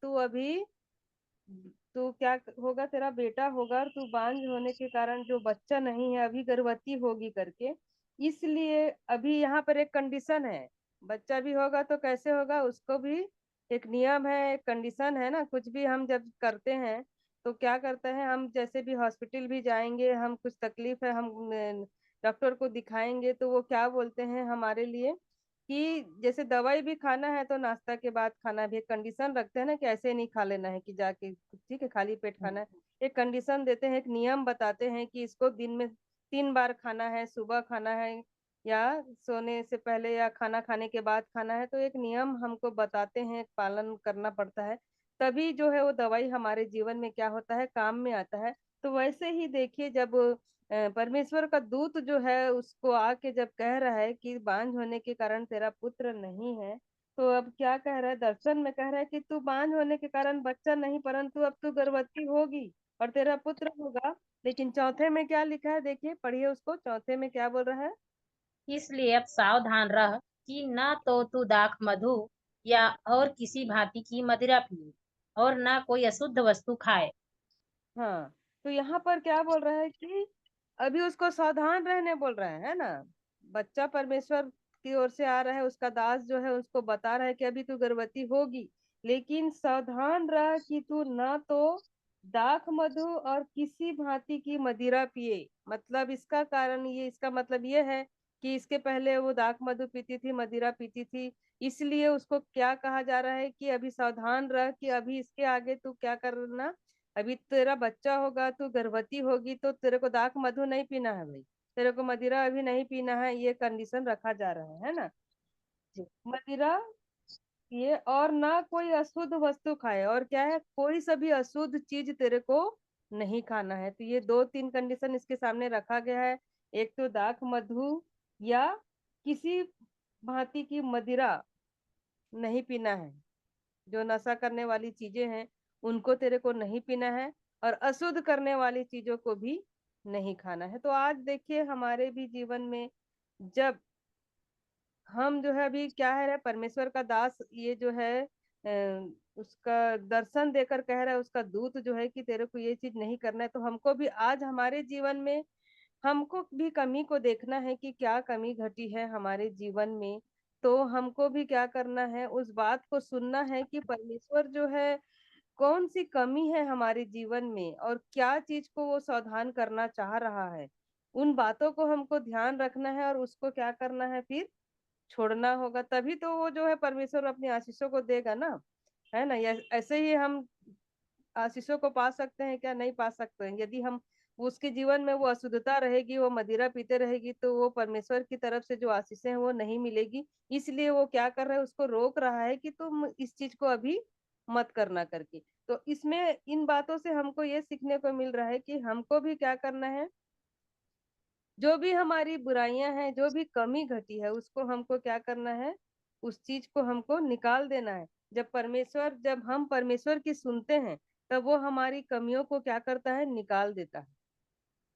तू क्या होगा, तेरा बेटा होगा, और तू बांझ होने के कारण जो बच्चा नहीं है, अभी गर्भवती होगी करके। इसलिए अभी यहाँ पर एक कंडीशन है, बच्चा भी होगा तो कैसे होगा, उसको भी एक नियम है, एक कंडीशन है ना। कुछ भी हम जब करते हैं तो क्या करते हैं, हम जैसे भी हॉस्पिटल भी जाएंगे, हम कुछ तकलीफ है, हम डॉक्टर को दिखाएंगे, तो वो क्या बोलते हैं हमारे लिए, कि जैसे दवाई भी खाना है तो नाश्ता के बाद खाना भी, एक कंडीशन रखते हैं ना, कि ऐसे नहीं खा लेना है कि जाके ठीक है खाली पेट खाना है। एक कंडीशन देते हैं, एक नियम बताते हैं कि इसको दिन में 3 बार खाना है, सुबह खाना है, या सोने से पहले, या खाना खाने के बाद खाना है। तो एक नियम हमको बताते हैं, पालन करना पड़ता है। तभी जो है वो दवाई हमारे जीवन में क्या होता है, काम में आता है। तो वैसे ही देखिए, जब परमेश्वर का दूत जो है उसको आके जब कह रहा है कि बांझ होने के कारण तेरा पुत्र नहीं है, तो अब क्या कह रहा है, दर्शन में कह रहा है कि तू बांझ होने के कारण बच्चा नहीं, परंतु अब तू गर्भवती होगी और तेरा पुत्र होगा। लेकिन चौथे में क्या लिखा है, देखिए पढ़िए उसको, चौथे में क्या बोल रहा है। इसलिए अब सावधान रह कि न तो तू दाख मधु या और किसी भांति की मदिरा पिए और न कोई अशुद्ध वस्तु खाए। हाँ, तो यहाँ पर क्या बोल रहा है कि अभी उसको सावधान रहने बोल रहा है ना। बच्चा परमेश्वर की ओर से आ रहा है, उसका दास जो है उसको बता रहा है कि अभी तू गर्भवती होगी, लेकिन सावधान रह कि तू ना तो दाख मधु और किसी भांति की मदिरा पिए। मतलब इसका कारण ये, इसका मतलब ये है कि इसके पहले वो दाख मधु पीती थी, मदिरा पीती थी, इसलिए उसको क्या कहा जा रहा है कि अभी सावधान रह कि अभी इसके आगे तू क्या करना, अभी तेरा बच्चा होगा, तू गर्भवती होगी, तो तेरे को दाख मधु नहीं पीना है भाई, तेरे को मदिरा अभी नहीं पीना है, ये कंडीशन रखा जा रहा है ना। मदिरा ये, और ना कोई अशुद्ध वस्तु खाए, और क्या है, कोई सभी अशुद्ध चीज तेरे को नहीं खाना है। तो ये दो तीन कंडीशन इसके सामने रखा गया है। एक तो दाख मधु या किसी भांति की मदिरा नहीं पीना है, जो नशा करने वाली चीजें हैं उनको तेरे को नहीं पीना है, और अशुद्ध करने वाली चीजों को भी नहीं खाना है। तो आज देखिए हमारे भी जीवन में, जब हम जो है अभी क्या है, परमेश्वर का दास ये जो है उसका दर्शन देकर कह रहा है, उसका दूत जो है कि तेरे को ये चीज नहीं करना है, तो हमको भी आज हमारे जीवन में हमको भी कमी को देखना है कि क्या कमी घटी है हमारे जीवन में। तो हमको भी क्या करना है, उस बात को सुनना है कि परमेश्वर जो है कौन सी कमी है हमारे जीवन में और क्या चीज को वो सावधान करना चाह रहा है, उन बातों को हमको ध्यान रखना है और उसको क्या करना है, फिर छोड़ना होगा। तभी तो वो जो है परमेश्वर अपनी आशीषों को देगा ना, है ना। या ऐसे ही हम आशीषों को पा सकते हैं क्या, नहीं पा सकते हैं। यदि हम उसके जीवन में वो अशुद्धता रहेगी, वो मदिरा पीते रहेगी, तो वो परमेश्वर की तरफ से जो आशीषें हैं वो नहीं मिलेगी। इसलिए वो क्या कर रहा है, उसको रोक रहा है कि तुम इस चीज को अभी मत करना करके। तो इसमें इन बातों से हमको ये सीखने को मिल रहा है कि हमको भी क्या करना है, जो भी हमारी बुराइयां हैं, जो भी कमी घटी है, उसको हमको क्या करना है, उस चीज को हमको निकाल देना है। जब हम परमेश्वर की सुनते हैं, तब वो हमारी कमियों को क्या करता है, निकाल देता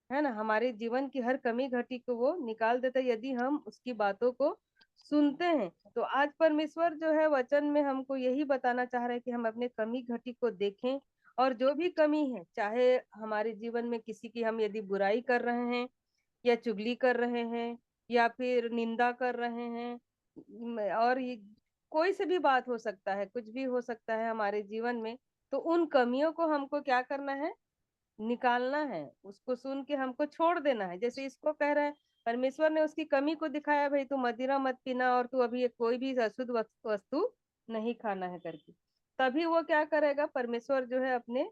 है ना। हमारे जीवन की हर कमी घटी को वो निकाल देता है यदि हम उसकी बातों को सुनते हैं। तो आज परमेश्वर जो है वचन में हमको यही बताना चाह रहे हैं कि हम अपने कमी घटी को देखें, और जो भी कमी है, चाहे हमारे जीवन में किसी की हम यदि बुराई कर रहे हैं, या चुगली कर रहे हैं, या फिर निंदा कर रहे हैं, और ये कोई से भी बात हो सकता है, कुछ भी हो सकता है हमारे जीवन में। तो उन कमियों को हमको क्या करना है, निकालना है, उसको सुन के हमको छोड़ देना है। जैसे इसको कह रहा है, परमेश्वर ने उसकी कमी को दिखाया, भाई तू मदिरा मत पीना और तू अभी कोई भी अशुद्ध वस्तु नहीं खाना है करके। तभी वो क्या करेगा, परमेश्वर जो है अपने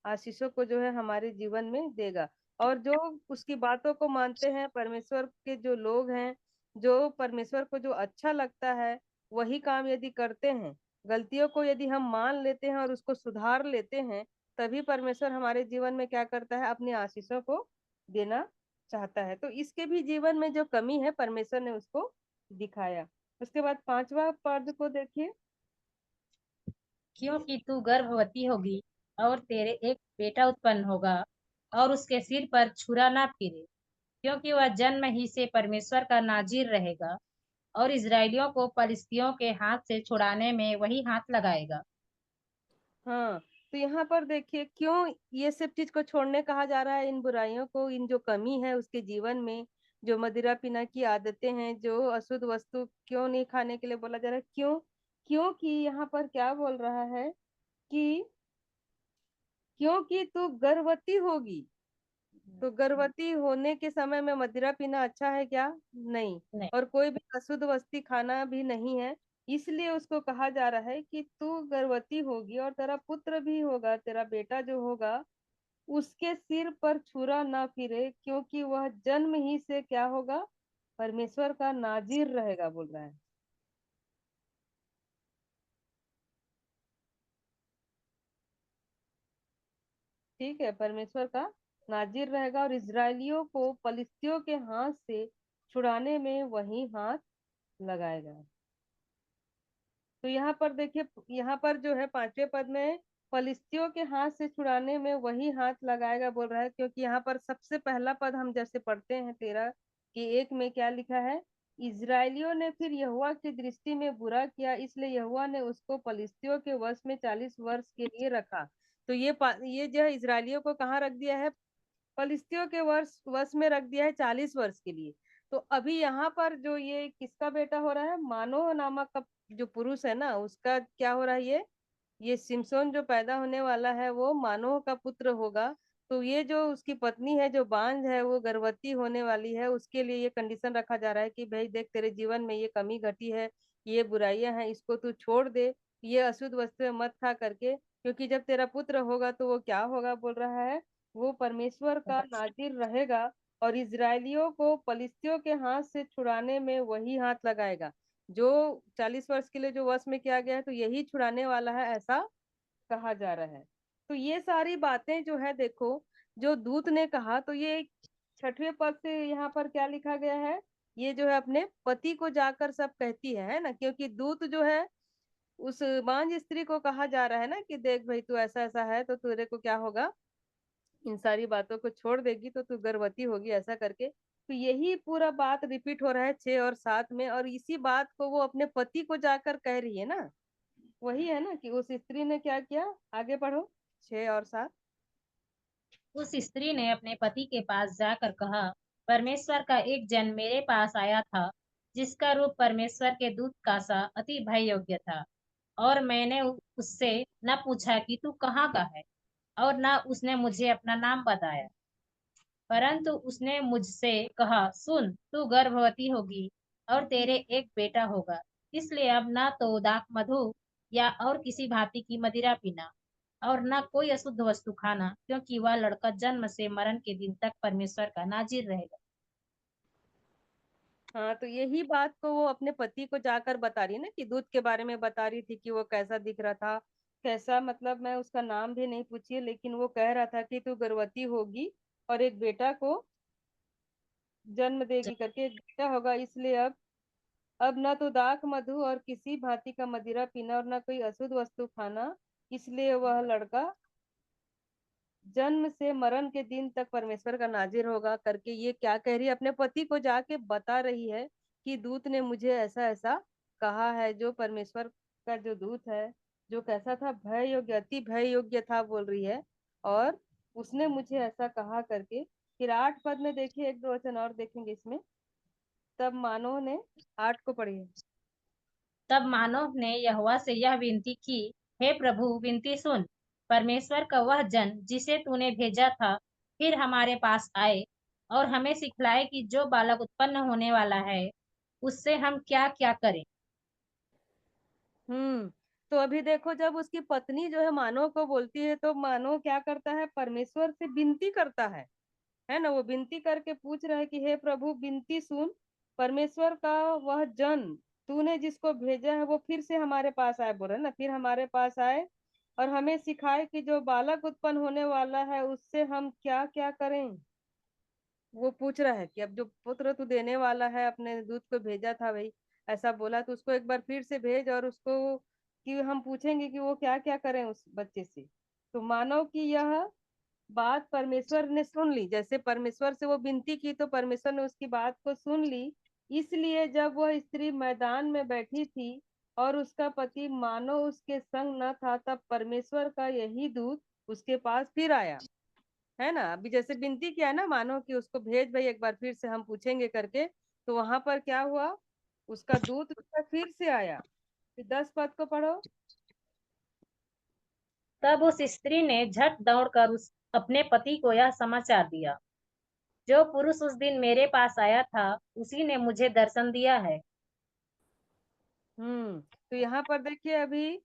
आशीषों को जो है हमारे जीवन में देगा। और जो उसकी बातों को मानते हैं, परमेश्वर के जो लोग हैं, जो परमेश्वर को जो अच्छा लगता है, वही काम यदि करते हैं, गलतियों को यदि हम मान लेते हैं और उसको सुधार लेते हैं, तभी परमेश्वर हमारे जीवन में क्या करता है, अपनी आशीषों को देना चाहता है। तो इसके भी जीवन में जो कमी है, परमेश्वर ने उसको दिखाया। उसके बाद पांचवा पद को देखिए। क्योंकि तू गर्भवती होगी और तेरे एक बेटा उत्पन्न होगा और उसके सिर पर छुरा ना फिरे, क्योंकि वह जन्म ही से परमेश्वर का नाजीर रहेगा और इजरायलियों को पलिश्तियों के हाथ से छुड़ाने में वही हाथ लगाएगा। हाँ, तो यहाँ पर देखिए क्यों ये सब चीज को छोड़ने कहा जा रहा है, इन बुराइयों को, इन जो कमी है उसके जीवन में, जो मदिरा पीना की आदतें हैं, जो अशुद्ध वस्तु क्यों नहीं खाने के लिए बोला जा रहा है, क्यों, क्योंकि यहाँ पर क्या बोल रहा है कि क्योंकि तू गर्भवती होगी। तो गर्भवती होने के समय में मदिरा पीना अच्छा है क्या, नहीं। नहीं। और कोई भी अशुद्ध वस्तु खाना भी नहीं है। इसलिए उसको कहा जा रहा है कि तू गर्भवती होगी और तेरा पुत्र भी होगा, तेरा बेटा जो होगा, उसके सिर पर छुरा ना फिरे, क्योंकि वह जन्म ही से क्या होगा, परमेश्वर का नाजीर रहेगा, बोल रहा है। ठीक है, परमेश्वर का नाजिर रहेगा और इजरायलियों को पलिश्तियों के हाथ से छुड़ाने में वही हाथ लगाएगा। तो यहाँ पर देखिए, यहाँ पर जो है 5वें पद में फलिस्तियों के हाथ से छुड़ाने में वही हाथ लगाएगा बोल रहा है, क्योंकि यहाँ पर सबसे पहला पद हम जैसे पढ़ते हैं 13 कि 1 में क्या लिखा है, इजरायलियों ने फिर यहोवा की दृष्टि में बुरा किया, इसलिए यहोवा ने उसको फलिस्तियों के वश में 40 वर्ष के लिए रखा। तो ये जो है इजरायलियों को कहाँ रख दिया है, फलिस्तियों के वश में रख दिया है 40 वर्ष के लिए। तो अभी यहाँ पर जो ये किसका बेटा हो रहा है, मानोह नामक का जो पुरुष है ना, उसका क्या हो रहा है, ये सिमसोन जो पैदा होने वाला है वो मानोह का पुत्र होगा। तो ये जो उसकी पत्नी है जो बांझ है वो गर्भवती होने वाली है, उसके लिए ये कंडीशन रखा जा रहा है कि भाई देख तेरे जीवन में ये कमी घटी है, ये बुराइयां हैं, इसको तू छोड़ दे, ये अशुद्ध वस्तुएं मत खा करके, क्योंकि जब तेरा पुत्र होगा तो वो क्या होगा बोल रहा है, वो परमेश्वर का नाजिर रहेगा और इजरायलियों को पलिश्तियों के हाथ से छुड़ाने में वही हाथ लगाएगा। जो 40 वर्ष के लिए जो वश में किया गया है तो यही छुड़ाने वाला है, ऐसा कहा जा रहा है। तो ये सारी बातें जो है देखो, जो दूत ने कहा, तो ये 6वें पद से यहाँ पर क्या लिखा गया है, ये जो है अपने पति को जाकर सब कहती है ना, क्योंकि दूत जो है उस बांझ स्त्री को कहा जा रहा है ना कि देख भाई तू ऐसा ऐसा है तो तेरे को क्या होगा, इन सारी बातों को छोड़ देगी तो तू गर्भवती होगी, ऐसा करके। तो यही पूरा बात रिपीट हो रहा है 6 और 7 में, और इसी बात को वो अपने पति को जाकर कह रही है ना। वही है ना कि उस स्त्री ने क्या किया, आगे पढ़ो 6 और 7। उस स्त्री ने अपने पति के पास जाकर कहा, परमेश्वर का एक जन मेरे पास आया था, जिसका रूप परमेश्वर के दूत का सा अति भय योग्य था। और मैंने उससे न पूछा कि तू कहाँ का है, और न उसने मुझे अपना नाम बताया। परंतु उसने मुझसे कहा, सुन, तू गर्भवती होगी और तेरे एक बेटा होगा। इसलिए अब न तो दाख मधु या और किसी भांति की मदिरा पीना, और न कोई अशुद्ध वस्तु खाना, क्योंकि वह लड़का जन्म से मरण के दिन तक परमेश्वर का नाजिर रहेगा। हाँ, तो यही बात को वो अपने पति को जाकर बता रही है ना, कि दूध के बारे में बता रही थी कि वो कैसा दिख रहा था, कैसा, मतलब मैं उसका नाम भी नहीं पूछी, लेकिन वो कह रहा था कि तू गर्भवती होगी और एक बेटा को जन्म देगी करके, एक बेटा होगा, इसलिए अब न तो दाख मधु और किसी भांति का मदिरा पीना और न कोई अशुद्ध वस्तु खाना, इसलिए वह लड़का जन्म से मरण के दिन तक परमेश्वर का नाजिर होगा करके, ये क्या कह रही है, अपने पति को जाके बता रही है कि दूत ने मुझे ऐसा ऐसा कहा है। जो परमेश्वर का जो दूत है, जो कैसा था, भय योग्य, अति भय योग्य था बोल रही है, और उसने मुझे ऐसा कहा करके। फिर 8 पद में देखिए, 1-2 वचन और देखेंगे इसमें। तब मानो ने 8 को पढ़िए। तब मानोह ने यहोवा से यह विनती की, हे प्रभु, विनती सुन। परमेश्वर का वह जन जिसे तूने भेजा था फिर हमारे पास आए और हमें सिखलाए कि जो बालक उत्पन्न होने वाला है उससे हम क्या क्या करें। तो अभी देखो, जब उसकी पत्नी जो है मानो को बोलती है, तो मानो क्या करता है, परमेश्वर से विनती करता है ना, वो विनती करके पूछ रहा है कि हे प्रभु, विनती सुन, परमेश्वर का वह जन तूने जिसको भेजा है वो फिर से हमारे पास आए, बोल रहे ना, फिर हमारे पास आए और हमें सिखाए कि जो बालक उत्पन्न होने वाला है उससे हम क्या क्या करें। वो पूछ रहा है कि अब जो पुत्र तू देने वाला है, अपने दूत को भेजा था भाई, ऐसा बोला, तो उसको एक बार फिर से भेज, और उसको कि हम पूछेंगे कि वो क्या क्या करें उस बच्चे से। तो मानो कि यह बात परमेश्वर ने सुन ली, जैसे परमेश्वर से वो विनती की तो परमेश्वर ने उसकी बात को सुन ली। इसलिए जब वह स्त्री मैदान में बैठी थी और उसका पति मानो उसके संग न था, तब परमेश्वर का यही दूत उसके पास फिर आया, है ना। अभी जैसे विनती किया ना, मानो कि उसको भेज भाई, एक बार फिर से हम पूछेंगे करके, तो वहां पर क्या हुआ, उसका दूत उसका फिर से आया। फिर 10 पद को पढ़ो। तब उस स्त्री ने झट दौड़कर उस अपने पति को यह समाचार दिया, जो पुरुष उस दिन मेरे पास आया था उसी ने मुझे दर्शन दिया है। तो यहाँ पर देखिए, अभी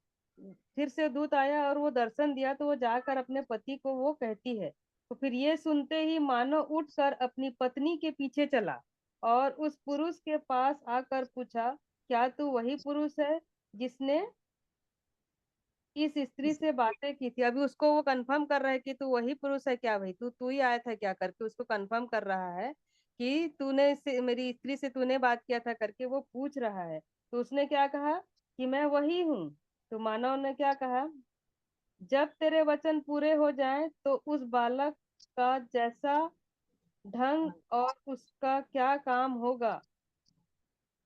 फिर से दूत आया और वो दर्शन दिया, तो वो जाकर अपने पति को वो कहती है। तो फिर ये सुनते ही मानो उठकर अपनी पत्नी के पीछे चला और उस पुरुष के पास आकर पूछा, क्या तू वही पुरुष है जिसने इस स्त्री से बातें की थी। अभी उसको वो कंफर्म कर रहा है कि तू वही पुरुष है क्या भाई, तू तू ही आया था क्या करके उसको कंफर्म कर रहा है कि मेरी स्त्री से तूने बात किया था करके वो पूछ रहा है। तो उसने क्या कहा कि मैं वही हूँ। तो मानव ने क्या कहा, जब तेरे वचन पूरे हो जाएं तो उस बालक का जैसा ढंग और उसका क्या काम होगा।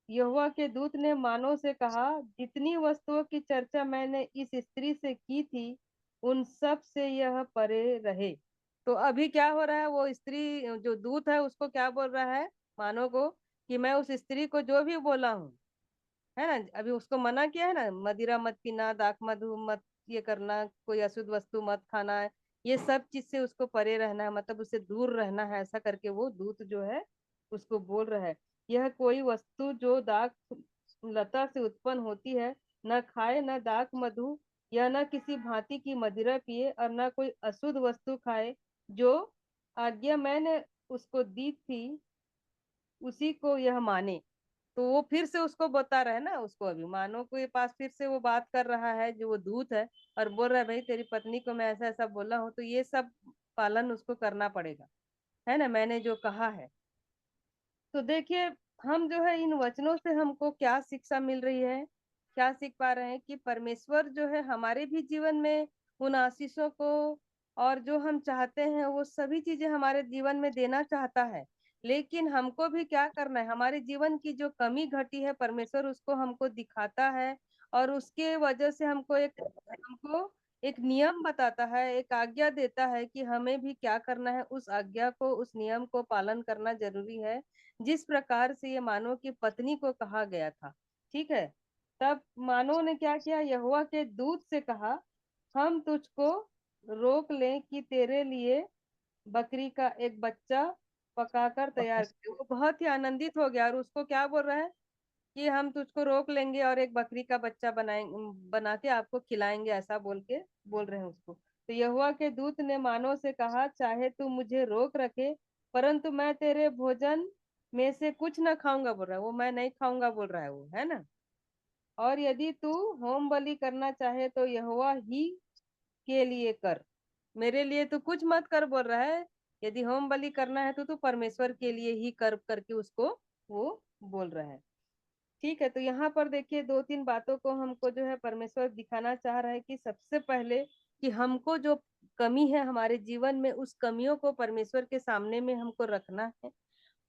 यहोवा के दूत ने मानो से कहा, जितनी वस्तुओं की चर्चा मैंने इस स्त्री से की थी उन सब से यह परे रहे। तो अभी क्या हो रहा है, वो स्त्री जो दूत है उसको क्या बोल रहा है, मानो को, कि मैं उस स्त्री को जो भी बोला हूँ, है ना, अभी उसको मना किया है ना, मदिरा मत पीना, दाख मधु मत ये करना, कोई अशुद्ध वस्तु मत खाना है, ये सब चीज से उसको परे रहना है, मतलब उससे दूर रहना है, ऐसा करके वो दूत जो है उसको बोल रहा है। यह कोई वस्तु जो दाख लता से उत्पन्न होती है न खाए, न दाख मधु या न किसी भांति की मदिरा पिए, और न कोई अशुद्ध वस्तु खाए। जो आज्ञा मैंने उसको दी थी उसी को यह माने। तो वो फिर से उसको बता रहा है ना, उसको अभी मानो के पास फिर से वो बात कर रहा है जो वो दूत है, और बोल रहा है भाई तेरी पत्नी को मैं ऐसा ऐसा बोला हूँ, तो ये सब पालन उसको करना पड़ेगा, है ना, मैंने जो कहा है। तो देखिए, हम जो है इन वचनों से हमको क्या शिक्षा मिल रही है, क्या सीख पा रहे हैं कि परमेश्वर जो है हमारे भी जीवन में उन आशीषों को और जो हम चाहते हैं वो सभी चीजें हमारे जीवन में देना चाहता है। लेकिन हमको भी क्या करना है, हमारे जीवन की जो कमी घटी है परमेश्वर उसको हमको दिखाता है, और उसके वजह से हमको एक नियम बताता है, एक आज्ञा देता है कि हमें भी क्या करना है, उस आज्ञा को, उस नियम को पालन करना जरूरी है, जिस प्रकार से ये मानव की पत्नी को कहा गया था। ठीक है, तब मानव ने क्या किया, यहोवा के दूत से कहा, हम तुझको रोक लें कि तेरे लिए बकरी का एक बच्चा पकाकर तैयार करें। वो बहुत ही आनंदित हो गया और उसको क्या बोल रहा है कि हम तुझको रोक लेंगे और एक बकरी का बच्चा बना के आपको खिलाएंगे, ऐसा बोल के बोल रहे हैं उसको। तो यहोवा के दूत ने मानव से कहा, चाहे तू मुझे रोक रखे, परंतु मैं तेरे भोजन में से कुछ न खाऊंगा, बोल रहा है वो, मैं नहीं खाऊंगा बोल रहा है वो, है ना। और यदि तू होम बलि करना चाहे तो यहोवा ही के लिए कर, मेरे लिए तो कुछ मत कर बोल रहा है। यदि होम बलि करना है तो तू परमेश्वर के लिए ही कर, करके उसको वो बोल रहा है। ठीक है, तो यहाँ पर देखिए दो तीन बातों को हमको जो है परमेश्वर दिखाना चाह रहा है कि सबसे पहले कि हमको जो कमी है हमारे जीवन में, उस कमियों को परमेश्वर के सामने में हमको रखना है,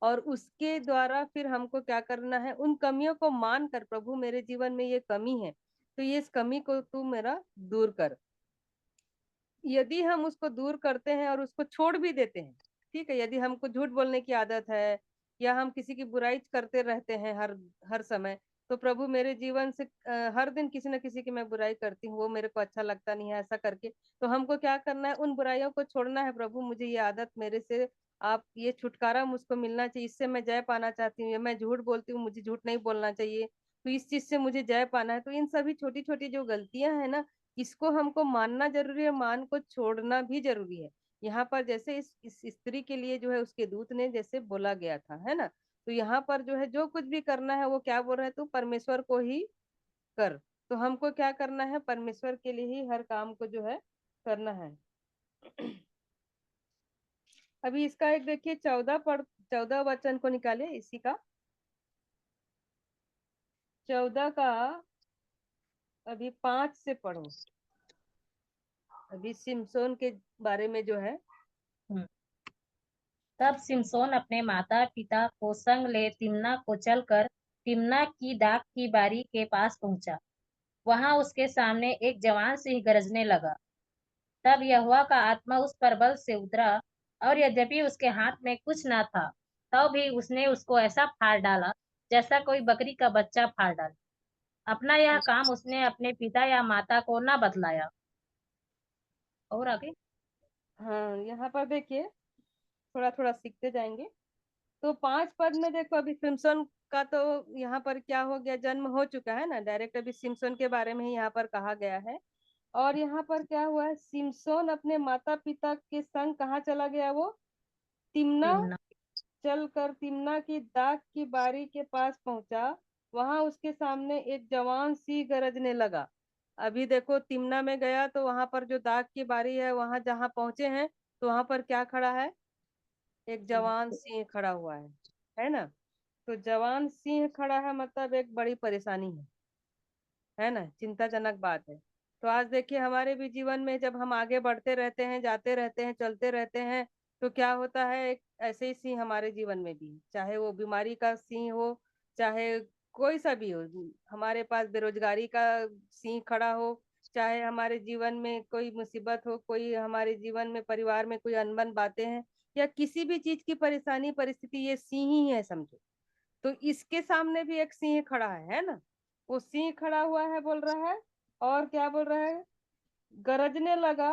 और उसके द्वारा फिर हमको क्या करना है, उन कमियों को मान कर, प्रभु मेरे जीवन में ये कमी है तो ये इस कमी को तू मेरा दूर कर। यदि हम उसको दूर करते हैं और उसको छोड़ भी देते हैं, ठीक है, यदि हमको झूठ बोलने की आदत है या हम किसी की बुराई करते रहते हैं हर हर समय, तो प्रभु मेरे जीवन से हर दिन किसी न किसी की मैं बुराई करती हूँ, वो मेरे को अच्छा लगता नहीं है, ऐसा करके तो हमको क्या करना है, उन बुराइयों को छोड़ना है। प्रभु मुझे ये आदत मेरे से, आप ये छुटकारा मुझको मिलना चाहिए, इससे मैं जय पाना चाहती हूँ, मैं झूठ बोलती हूँ, मुझे झूठ नहीं बोलना चाहिए, तो इस चीज से मुझे जय पाना है। तो इन सभी छोटी छोटी जो गलतियां है ना, इसको हमको मानना जरूरी है, मान को छोड़ना भी जरूरी है। यहाँ पर जैसे इस स्त्री के लिए जो है उसके दूत ने जैसे बोला गया था, है ना, तो यहाँ पर जो है जो कुछ भी करना है वो क्या बोल रहा है, तू परमेश्वर को ही कर। तो हमको क्या करना है, परमेश्वर के लिए ही हर काम को जो है करना है। अभी इसका एक देखिए 14 वचन को निकालिए इसी का, 14 का अभी 5 से पढ़ो, अभी सिमसोन के बारे में जो है। तब सिमसोन अपने माता पिता को संग ले तिम्ना को चलकर तिम्ना की दाख की बारी के पास पहुंचा। वहां उसके सामने एक जवान सिंह गरजने लगा। तब यहोवा का आत्मा उस पर बल से उतरा, और यद्यपि उसके हाथ में कुछ न था, तब भी उसने उसको ऐसा फाड़ डाला जैसा कोई बकरी का बच्चा फाड़ डाले। अपना यह काम उसने अपने पिता या माता को न बतलाया। और आगे हाँ, यहाँ पर देखिए थोड़ा थोड़ा सीखते जाएंगे। तो 5 पद में देखो, अभी सिम्पसन का तो यहाँ पर क्या हो गया, जन्म हो चुका है ना, डायरेक्ट अभी सिम्पसन के बारे में ही यहाँ पर कहा गया है। और यहाँ पर क्या हुआ है, सिम्पसन अपने माता पिता के संग कहाँ चला गया, वो तिम्ना तिम्ना चलकर तिम्ना की दाख की बारी के पास पहुंचा। वहां उसके सामने एक जवान सिंह गरजने लगा। अभी देखो तिमना में गया तो वहां पर जो दाग की बारी है, वहां जहां पहुंचे हैं तो वहां पर क्या खड़ा है? एक जवान सिंह खड़ा हुआ है ना? तो जवान सिंह खड़ा है मतलब एक बड़ी परेशानी है ना? चिंताजनक बात है। तो आज देखिए हमारे भी जीवन में जब हम आगे बढ़ते रहते हैं, जाते रहते हैं, चलते रहते हैं, तो क्या होता है, एक ऐसे ही सिंह हमारे जीवन में भी, चाहे वो बीमारी का सिंह हो, चाहे कोई सा भी हो, हमारे पास बेरोजगारी का सिंह खड़ा हो, चाहे हमारे जीवन में कोई मुसीबत हो, कोई हमारे जीवन में परिवार में कोई अनबन बातें हैं, या किसी भी चीज की परेशानी परिस्थिति, ये सिंह ही है समझो। तो इसके सामने भी एक सिंह खड़ा है ना? वो सिंह खड़ा हुआ है, बोल रहा है, और क्या बोल रहा है? गरजने लगा,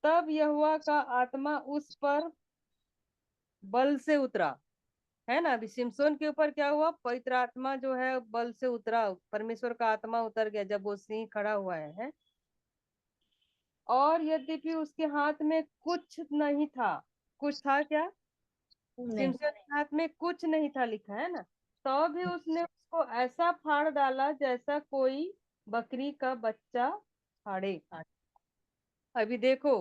तब यहोवा का आत्मा उस पर बल से उतरा। है ना? अभी सिमसोन के ऊपर क्या हुआ? पवित्र आत्मा जो है बल से उतरा, परमेश्वर का आत्मा उतर गया जब वो सिंह खड़ा हुआ है? और यद्यपि उसके हाथ में कुछ नहीं था, कुछ था क्या? नहीं। सिमसन के हाथ में कुछ नहीं था, लिखा है ना? तो भी उसने उसको ऐसा फाड़ डाला जैसा कोई बकरी का बच्चा फाड़े। अभी देखो,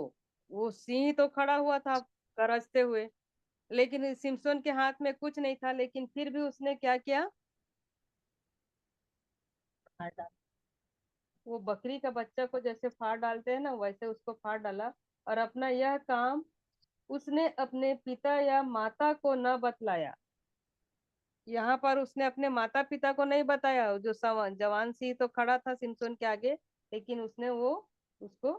वो सिंह तो खड़ा हुआ था गरजते हुए, लेकिन सिमसोन के हाथ में कुछ नहीं था, लेकिन फिर भी उसने क्या किया? वो बकरी का बच्चा को जैसे फाड़ डालते हैं ना, वैसे उसको फाड़ डाला। और अपना यह काम उसने अपने पिता या माता को न बतलाया। यहाँ पर उसने अपने माता पिता को नहीं बताया, जो जवान सी तो खड़ा था सिमसोन के आगे, लेकिन उसने वो उसको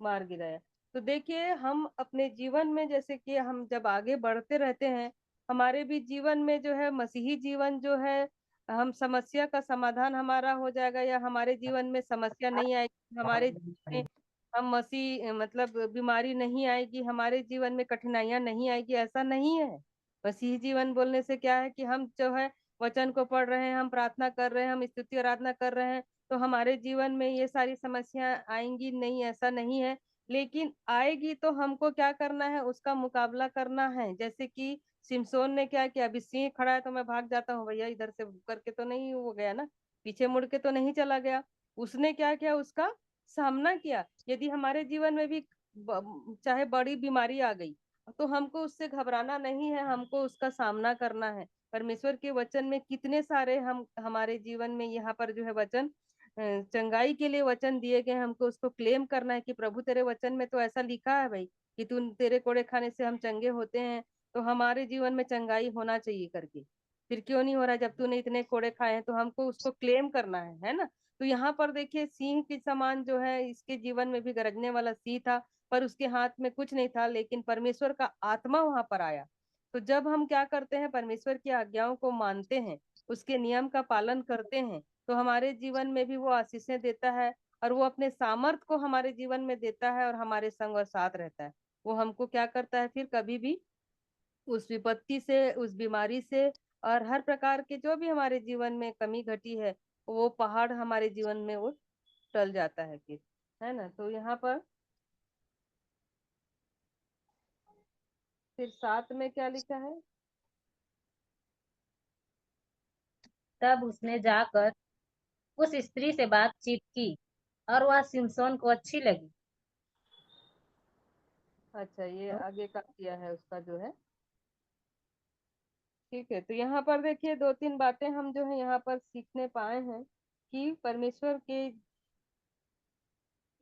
मार गिराया। तो देखिए हम अपने जीवन में जैसे कि हम जब आगे बढ़ते रहते हैं, हमारे भी जीवन में जो है मसीही जीवन जो है, हम समस्या का समाधान हमारा हो जाएगा, या हमारे जीवन में समस्या नहीं आएगी, हमारे जीवन में हम मसीह मतलब बीमारी नहीं आएगी, हमारे जीवन में कठिनाइयां नहीं आएगी, ऐसा नहीं है। मसीही जीवन बोलने से क्या है कि हम जो है वचन को पढ़ रहे हैं, हम प्रार्थना कर रहे हैं, हम स्तुति आराधना कर रहे हैं, तो हमारे जीवन में ये सारी समस्या आएंगी नहीं, ऐसा नहीं है। लेकिन आएगी तो हमको क्या करना है? उसका मुकाबला करना है। जैसे कि सिमसोन ने क्या किया? अभी सिंह खड़ा है तो मैं भाग जाता हूँ भैया, इधर से करके तो नहीं हो गया ना, पीछे मुड़ के तो नहीं चला गया। उसने क्या किया? उसका सामना किया। यदि हमारे जीवन में भी चाहे बड़ी बीमारी आ गई, तो हमको उससे घबराना नहीं है, हमको उसका सामना करना है। परमेश्वर के वचन में कितने सारे हम हमारे जीवन में यहाँ पर जो है वचन चंगाई के लिए वचन दिए गए, हमको उसको क्लेम करना है कि प्रभु तेरे वचन में तो ऐसा लिखा है भाई कि तू तेरे कोड़े खाने से हम चंगे होते हैं, तो हमारे जीवन में चंगाई होना चाहिए करके। फिर क्यों नहीं हो रहा? जब तूने इतने कोड़े खाए हैं तो हमको उसको क्लेम करना है ना? तो यहाँ पर देखिए सिंह के समान जो है इसके जीवन में भी गरजने वाला सिंह था, पर उसके हाथ में कुछ नहीं था, लेकिन परमेश्वर का आत्मा वहां पर आया। तो जब हम क्या करते हैं? परमेश्वर की आज्ञाओं को मानते हैं, उसके नियम का पालन करते हैं, तो हमारे जीवन में भी वो आशीषें देता है, और वो अपने सामर्थ को हमारे जीवन में देता है, और हमारे संग और साथ रहता है। वो हमको क्या करता है? फिर कभी भी उस विपत्ति से, उस बीमारी से, और हर प्रकार के जो भी हमारे जीवन में कमी घटी है, वो पहाड़ हमारे जीवन में वो टल जाता है फिर। है ना? तो यहाँ पर फिर साथ में क्या लिखा है? तब उसने जाकर उस स्त्री से बातचीत की और वह सिमसोन को अच्छी लगी। अच्छा, ये आगे का किया है उसका जो है। ठीक है, तो यहाँ पर देखिए दो तीन बातें हम जो है यहाँ पर सीखने पाए हैं कि परमेश्वर के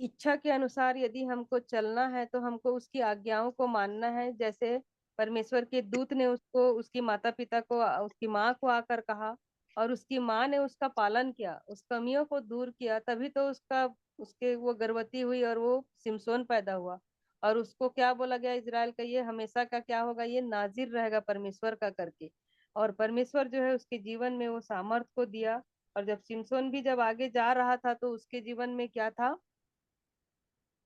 इच्छा के अनुसार यदि हमको चलना है तो हमको उसकी आज्ञाओं को मानना है। जैसे परमेश्वर के दूत ने उसको, उसकी माता पिता को, उसकी माँ को आकर कहा, और उसकी माँ ने उसका पालन किया, उस कमियों को दूर किया, तभी तो उसका उसके वो गर्भवती हुई और वो सिमसोन पैदा हुआ। और उसको क्या बोला गया? इजराइल का ये हमेशा का क्या होगा? ये नाजिर रहेगा परमेश्वर का करके। और परमेश्वर जो है उसके जीवन में वो सामर्थ को दिया। और जब सिमसोन भी जब आगे जा रहा था तो उसके जीवन में क्या था?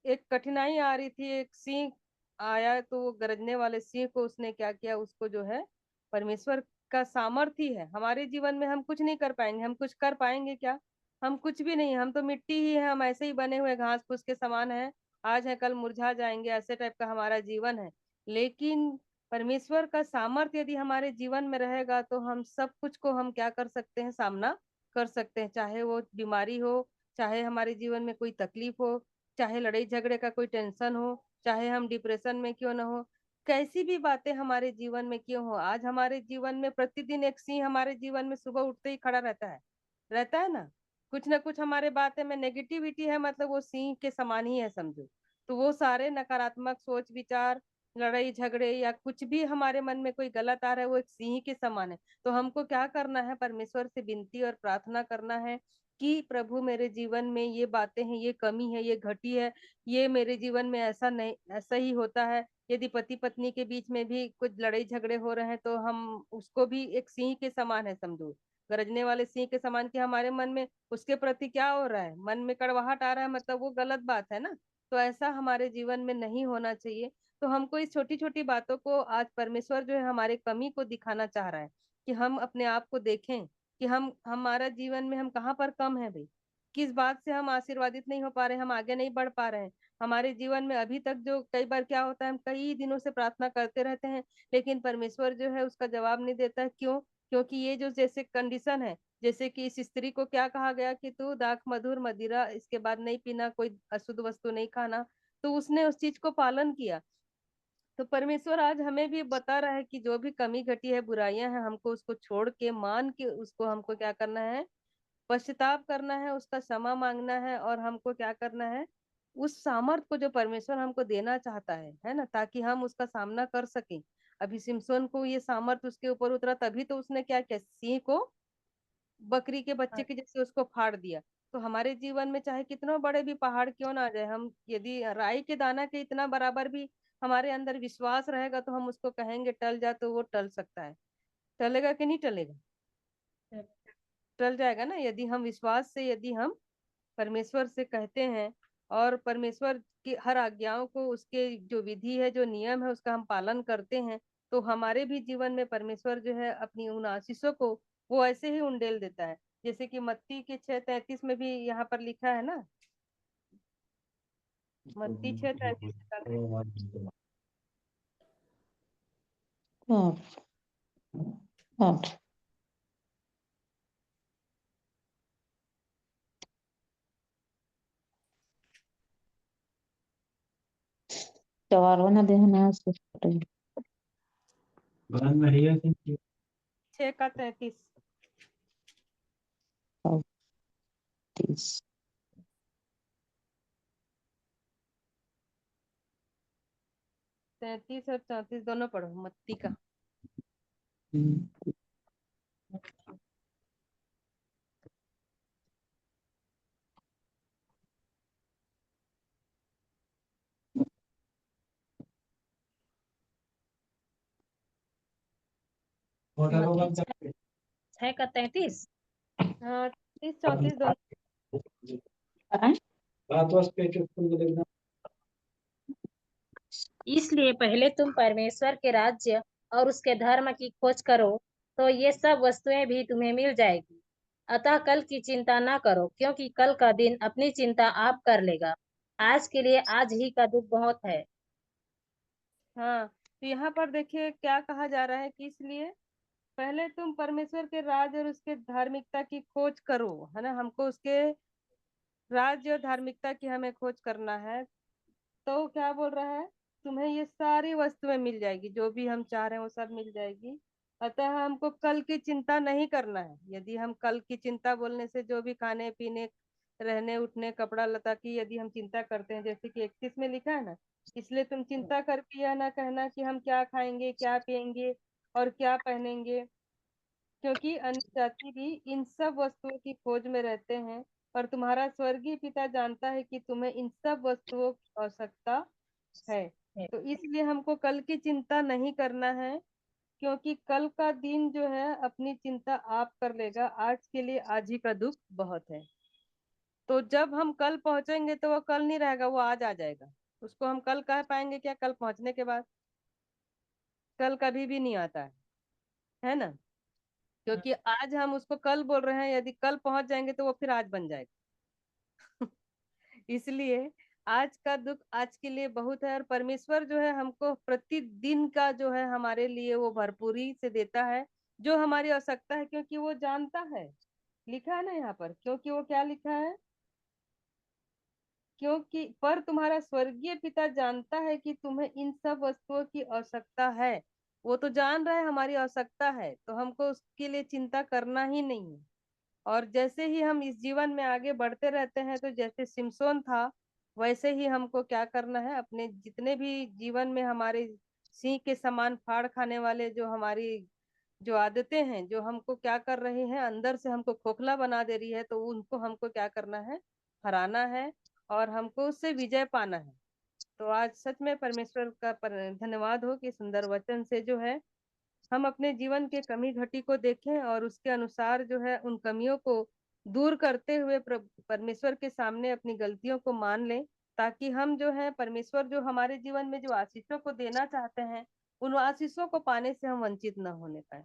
एक कठिनाई आ रही थी, एक सिंह आया, तो वो गरजने वाले सिंह को उसने क्या किया? उसको जो है परमेश्वर का सामर्थ्य ही है। हमारे जीवन में हम कुछ नहीं कर पाएंगे, हम कुछ कर पाएंगे क्या? हम कुछ भी नहीं, हम तो मिट्टी ही है, हम ऐसे ही बने हुए घास फूस के समान है, आज है कल मुरझा जाएंगे, ऐसे टाइप का हमारा जीवन है। लेकिन परमेश्वर का सामर्थ्य यदि हमारे जीवन में रहेगा तो हम सब कुछ को हम क्या कर सकते हैं? सामना कर सकते हैं, चाहे वो बीमारी हो, चाहे हमारे जीवन में कोई तकलीफ हो, चाहे लड़ाई झगड़े का कोई टेंशन हो, चाहे हम डिप्रेशन में क्यों ना हो, कैसी भी बातें हमारे जीवन में क्यों हो, आज हमारे जीवन में प्रतिदिन एक सिंह हमारे जीवन में सुबह उठते ही खड़ा रहता है ना। कुछ ना कुछ हमारे बातें में नेगेटिविटी है, मतलब वो सिंह के समान ही है समझो। तो वो सारे नकारात्मक सोच विचार, लड़ाई झगड़े या कुछ भी हमारे मन में कोई गलत आ रहा है, वो एक सिंह के समान है। तो हमको क्या करना है, परमेश्वर से विनती और प्रार्थना करना है कि प्रभु मेरे जीवन में ये बातें हैं, ये कमी है, ये घटी है, ये मेरे जीवन में ऐसा नहीं, ऐसा ही होता है। यदि पति पत्नी के बीच में भी कुछ लड़ाई झगड़े हो रहे हैं तो हम उसको भी एक सिंह के समान है समझो, गरजने वाले सिंह के समान, कि हमारे मन में उसके प्रति क्या हो रहा है, मन में कड़वाहट आ रहा है, मतलब वो गलत बात है ना। तो ऐसा हमारे जीवन में नहीं होना चाहिए। तो हमको इस छोटी छोटी बातों को आज परमेश्वर जो है हमारे कमी को दिखाना चाह रहा है, कि हम अपने आप को देखें कि हम हमारा जीवन में हम कहाँ पर कम है भाई, किस बात से हम आशीर्वादित नहीं हो पा रहे, हम आगे नहीं बढ़ पा रहे हैं। हमारे जीवन में अभी तक जो कई बार क्या होता है, हम कई दिनों से प्रार्थना करते रहते हैं लेकिन परमेश्वर जो है उसका जवाब नहीं देता है। क्यों? क्योंकि ये जो जैसे कंडीशन है, जैसे कि इस स्त्री को क्या कहा गया कि तू दाख मधुर मदिरा इसके बाद नहीं पीना, कोई अशुद्ध वस्तु नहीं खाना, तो उसने उस चीज को पालन किया। तो परमेश्वर आज हमें भी बता रहा है कि जो भी कमी घटी है, बुराइयां हैं, हमको उसको छोड़ के मान के उसको हमको क्या करना है, पश्चाताप करना है, उसका क्षमा मांगना है, और हमको क्या करना है, उस सामर्थ को जो परमेश्वर हमको देना चाहता है ना, ताकि हम उसका सामना कर सकें। अभी सिमसोन को ये सामर्थ उसके ऊपर उतरा, तभी तो उसने क्या किया, सिंह को बकरी के बच्चे के जैसे उसको फाड़ दिया। तो हमारे जीवन में चाहे कितना बड़े भी पहाड़ क्यों ना आ जाए, हम यदि राई के दाना के इतना बराबर भी हमारे अंदर विश्वास रहेगा तो हम उसको कहेंगे टल जा, तो वो टल सकता है। टलेगा कि नहीं टलेगा? टल जाएगा ना, यदि हम विश्वास से, यदि हम परमेश्वर से कहते हैं और परमेश्वर की हर आज्ञाओं को, उसके जो विधि है, जो नियम है, उसका हम पालन करते हैं, तो हमारे भी जीवन में परमेश्वर जो है अपनी उन आशीषों को वो ऐसे ही उंडेल देता है। जैसे कि मत्ती के 6:33 में भी यहाँ पर लिखा है ना, मत्ती 6:33 हाँ हाँ चवारो ना देना उसको 6:33। 30 33 और 34 दोनों पढ़ो मत्ती का। मत्ती 6:33। हाँ, 33 34 दोनों। इसलिए पहले तुम परमेश्वर के राज्य और उसके धर्म की खोज करो, तो ये सब वस्तुएं भी तुम्हें मिल जाएगी। अतः कल की चिंता ना करो, क्योंकि कल का दिन अपनी चिंता आप कर लेगा। आज के लिए आज ही का दुख बहुत है। हाँ, तो यहाँ पर देखिए क्या कहा जा रहा है कि इसलिए पहले तुम परमेश्वर के राज और उसके धार्मिकता की खोज करो, है ना, हमको उसके राज्य और धार्मिकता की हमें खोज करना है। तो क्या बोल रहा है, तुम्हें ये सारी वस्तुएं मिल जाएगी, जो भी हम चाह रहे हैं वो सब मिल जाएगी। अतः हमको कल की चिंता नहीं करना है। यदि हम कल की चिंता बोलने से जो भी खाने पीने, रहने उठने, कपड़ा लता की यदि हम चिंता करते हैं, जैसे कि 31 में लिखा है ना, इसलिए तुम चिंता करके यह ना कहना कि हम क्या खाएंगे, क्या पिएंगे और क्या पहनेंगे, क्योंकि अन्य जाति भी इन सब वस्तुओं की खोज में रहते हैं, और तुम्हारा स्वर्गीय पिता जानता है कि तुम्हें इन सब वस्तुओं की आवश्यकता है। तो इसलिए हमको कल की चिंता नहीं करना है, क्योंकि कल का दिन जो है अपनी चिंता आप कर लेगा, आज के लिए आज ही का दुख बहुत है। तो जब हम कल पहुंचेंगे तो वो कल नहीं रहेगा, वो आज आ जाएगा। उसको हम कल कह पाएंगे क्या, कल पहुंचने के बाद? कल कभी भी नहीं आता है ना, क्योंकि आज हम उसको कल बोल रहे हैं, यदि कल पहुंच जाएंगे तो वो फिर आज बन जाएगा। इसलिए आज का दुख आज के लिए बहुत है, और परमेश्वर जो है हमको प्रतिदिन का जो है हमारे लिए वो भरपूरी से देता है, जो हमारी आवश्यकता है, क्योंकि वो जानता है। लिखा है ना यहाँ पर, क्योंकि वो क्या लिखा है, क्योंकि पर तुम्हारा स्वर्गीय पिता जानता है कि तुम्हें इन सब वस्तुओं की आवश्यकता है। वो तो जान रहा है हमारी आवश्यकता है, तो हमको उसके लिए चिंता करना ही नहीं है। और जैसे ही हम इस जीवन में आगे बढ़ते रहते हैं, तो जैसे सिमसोन था, वैसे ही हमको क्या करना है, अपने जितने भी जीवन में हमारे सिंह के समान फाड़ खाने वाले जो हमारी जो आदतें हैं, जो हमको क्या कर रही हैं, अंदर से हमको खोखला बना दे रही है, तो उनको हमको क्या करना है, हराना है, और हमको उससे विजय पाना है। तो आज सच में परमेश्वर का धन्यवाद हो कि सुंदर वचन से जो है हम अपने जीवन के कमी घटी को देखें और उसके अनुसार जो है उन कमियों को दूर करते हुए परमेश्वर के सामने अपनी गलतियों को मान लें, ताकि हम जो है परमेश्वर जो हमारे जीवन में जो आशीषों को देना चाहते हैं, उन आशीषों को पाने से हम वंचित न होने पाए।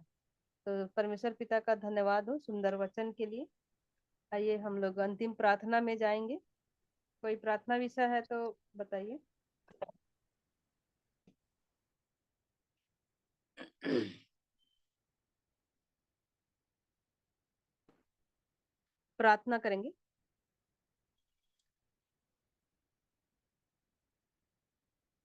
तो परमेश्वर पिता का धन्यवाद हो सुंदर वचन के लिए। आइए हम लोग अंतिम प्रार्थना में जाएंगे। कोई प्रार्थना विषय है तो बताइए। प्रार्थना करेंगे।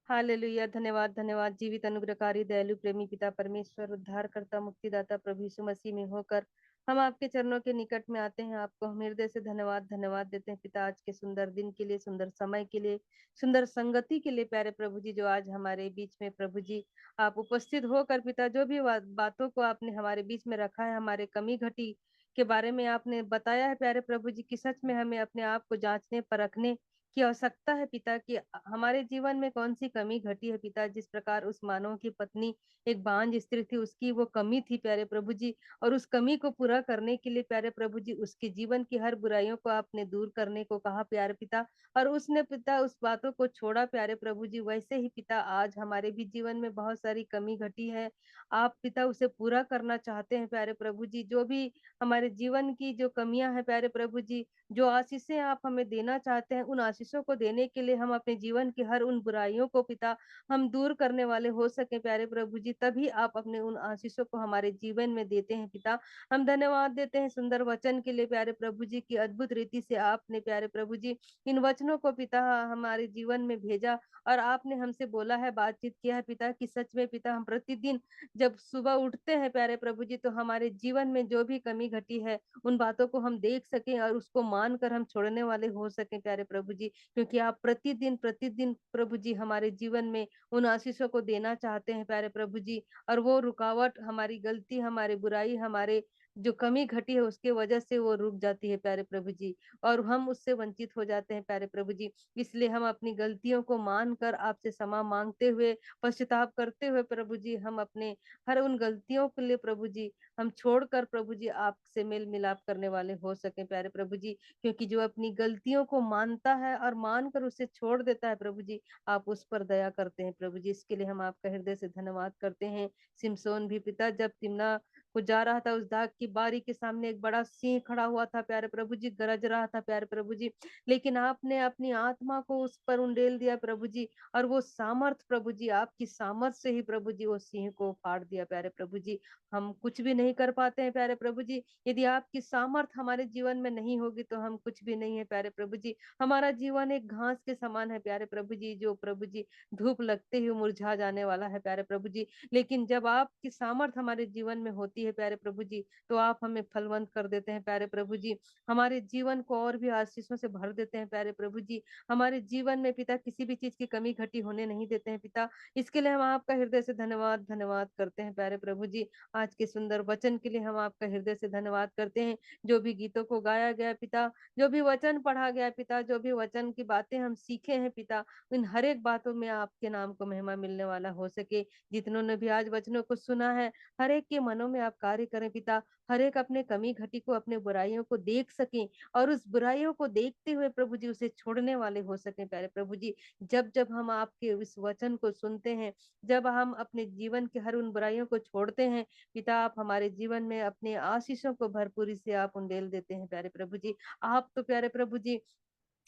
हालेलुया। धन्यवाद धन्यवाद जीवित अनुग्रहकारी दयालु प्रेमी पिता परमेश्वर, उद्धारकर्ता मुक्तिदाता प्रभु यीशु मसीह में होकर हम आपके चरणों के निकट में आते हैं। आपको हम हृदय से धन्यवाद धन्यवाद देते हैं पिता, आज के सुंदर दिन के लिए, सुंदर समय के लिए, सुंदर संगति के लिए। प्यारे प्रभु जी, जो आज हमारे बीच में प्रभु जी आप उपस्थित होकर पिता जो भी बातों को आपने हमारे बीच में रखा है, हमारे कमी घटी के बारे में आपने बताया है प्यारे प्रभु जी, की सच में हमें अपने आप को जांचने परखने की आवश्यकता है पिता, कि हमारे जीवन में कौन सी कमी घटी है पिता। जिस प्रकार उस मानव की पत्नी एक बांझ स्त्री थी, उसकी वो कमी थी प्यारे प्रभु जी, और उस कमी को पूरा करने के लिए प्यारे प्रभु जी उसके जीवन की हर बुराइयों को आपने दूर करने को कहा प्यारे पिता, और उसने पिता उस बातों को छोड़ा प्यारे प्रभु जी। वैसे ही पिता आज हमारे भी जीवन में बहुत सारी कमी घटी है, आप पिता उसे पूरा करना चाहते हैं प्यारे प्रभु जी। जो भी हमारे जीवन की जो कमियां हैं प्यारे प्रभु जी, जो आशीषें आप हमें देना चाहते हैं, उन आशीषों को देने के लिए हम अपने जीवन की हर उन बुराइयों को पिता हम दूर करने वाले हो सके प्यारे प्रभु जी, तभी आप अपने उन आशीषों को हमारे जीवन में देते हैं पिता। हम धन्यवाद देते हैं सुंदर वचन के लिए प्यारे प्रभु जी, की अद्भुत रीति से आपने प्यारे प्रभु जी इन वचनों को पिता हमारे जीवन में भेजा, और आपने हमसे बोला है, बातचीत किया है पिता, कि सच में पिता हम प्रतिदिन जब सुबह उठते हैं प्यारे प्रभु जी, तो हमारे जीवन में जो भी कमी घटी है, उन बातों को हम देख सकें और उसको मानकर हम छोड़ने वाले हो सकें प्यारे प्रभु जी। क्योंकि आप प्रतिदिन प्रतिदिन प्रभु जी हमारे जीवन में उन आशीषों को देना चाहते हैं प्यारे प्रभु जी, और वो रुकावट हमारी गलती, हमारी बुराई, हमारे जो कमी घटी है उसके वजह से वो रुक जाती है प्यारे प्रभु जी, और हम उससे वंचित हो जाते हैं प्यारे प्रभु जी। इसलिए हम अपनी गलतियों को मानकर आपसे क्षमा मांगते हुए, पश्चाताप करते हुए प्रभु जी, हम अपने हर उन गलतियों के लिए प्रभु जी हम छोड़कर प्रभु जी आपसे मेल मिलाप करने वाले हो सके प्यारे प्रभु जी। क्योंकि जो अपनी गलतियों को मानता है और मानकर उसे छोड़ देता है प्रभु जी, आप उस पर दया करते हैं प्रभु जी। इसके लिए हम आपका हृदय से धन्यवाद करते हैं। सिमसोन भी पिता जब तिम्ना को जा रहा था, उस दाग की बारी के सामने एक बड़ा सिंह खड़ा हुआ था प्यारे प्रभु जी, गरज रहा था प्यारे प्रभु जी, लेकिन आपने अपनी आत्मा को उस पर उंडेल दिया प्रभु जी, और वो सामर्थ प्रभु जी, आपकी सामर्थ से ही प्रभु जी वो सिंह को फाड़ दिया प्यारे प्रभु जी। हम कुछ भी नहीं कर पाते हैं प्यारे प्रभु जी, यदि आपकी सामर्थ हमारे जीवन में नहीं होगी तो हम कुछ भी नहीं है प्यारे प्रभु जी। हमारा जीवन एक घास के समान है प्यारे प्रभु जी, जो प्रभु जी धूप लगते ही मुरझा जाने वाला है प्यारे प्रभु जी। लेकिन जब आपकी सामर्थ हमारे जीवन में होती है प्यारे प्रभु जी, तो आप हमें फलवंत कर देते हैं प्यारे प्रभु जी, हमारे जीवन को और भी आशीषों से भर देते हैं प्यारे प्रभु जी। हमारे जीवन में पिता किसी भी चीज की कमी घटी होने नहीं देते हैं पिता। इसके लिए हम आपका हृदय से धन्यवाद धन्यवाद करते हैं प्यारे प्रभु जी। आज के सुंदर वचन के लिए हम आपका हृदय से धन्यवाद करते हैं। जो भी गीतों को गाया गया पिता, जो भी वचन पढ़ा गया पिता, जो भी वचन की बातें हम सीखे हैं पिता, इन हर एक बातों में आपके नाम को महिमा मिलने वाला हो सके। जितनों ने भी आज वचनों को सुना है, हर एक के मनों में आप कार्य करें पिता, हर एक अपने कमी घटी को, अपने बुराइयों को देख सकें, और उस बुराइयों को देखते हुए प्रभु जी उसे छोड़ने वाले हो सके प्यारे प्रभु जी। जब जब हम आपके इस वचन को सुनते हैं, जब हम अपने जीवन के हर उन बुराइयों को छोड़ते हैं पिता, आप हमारे जीवन में अपने आशीषों को भरपूरी से आप उंडेल देते हैं प्यारे प्रभु जी। आप तो प्यारे प्रभु जी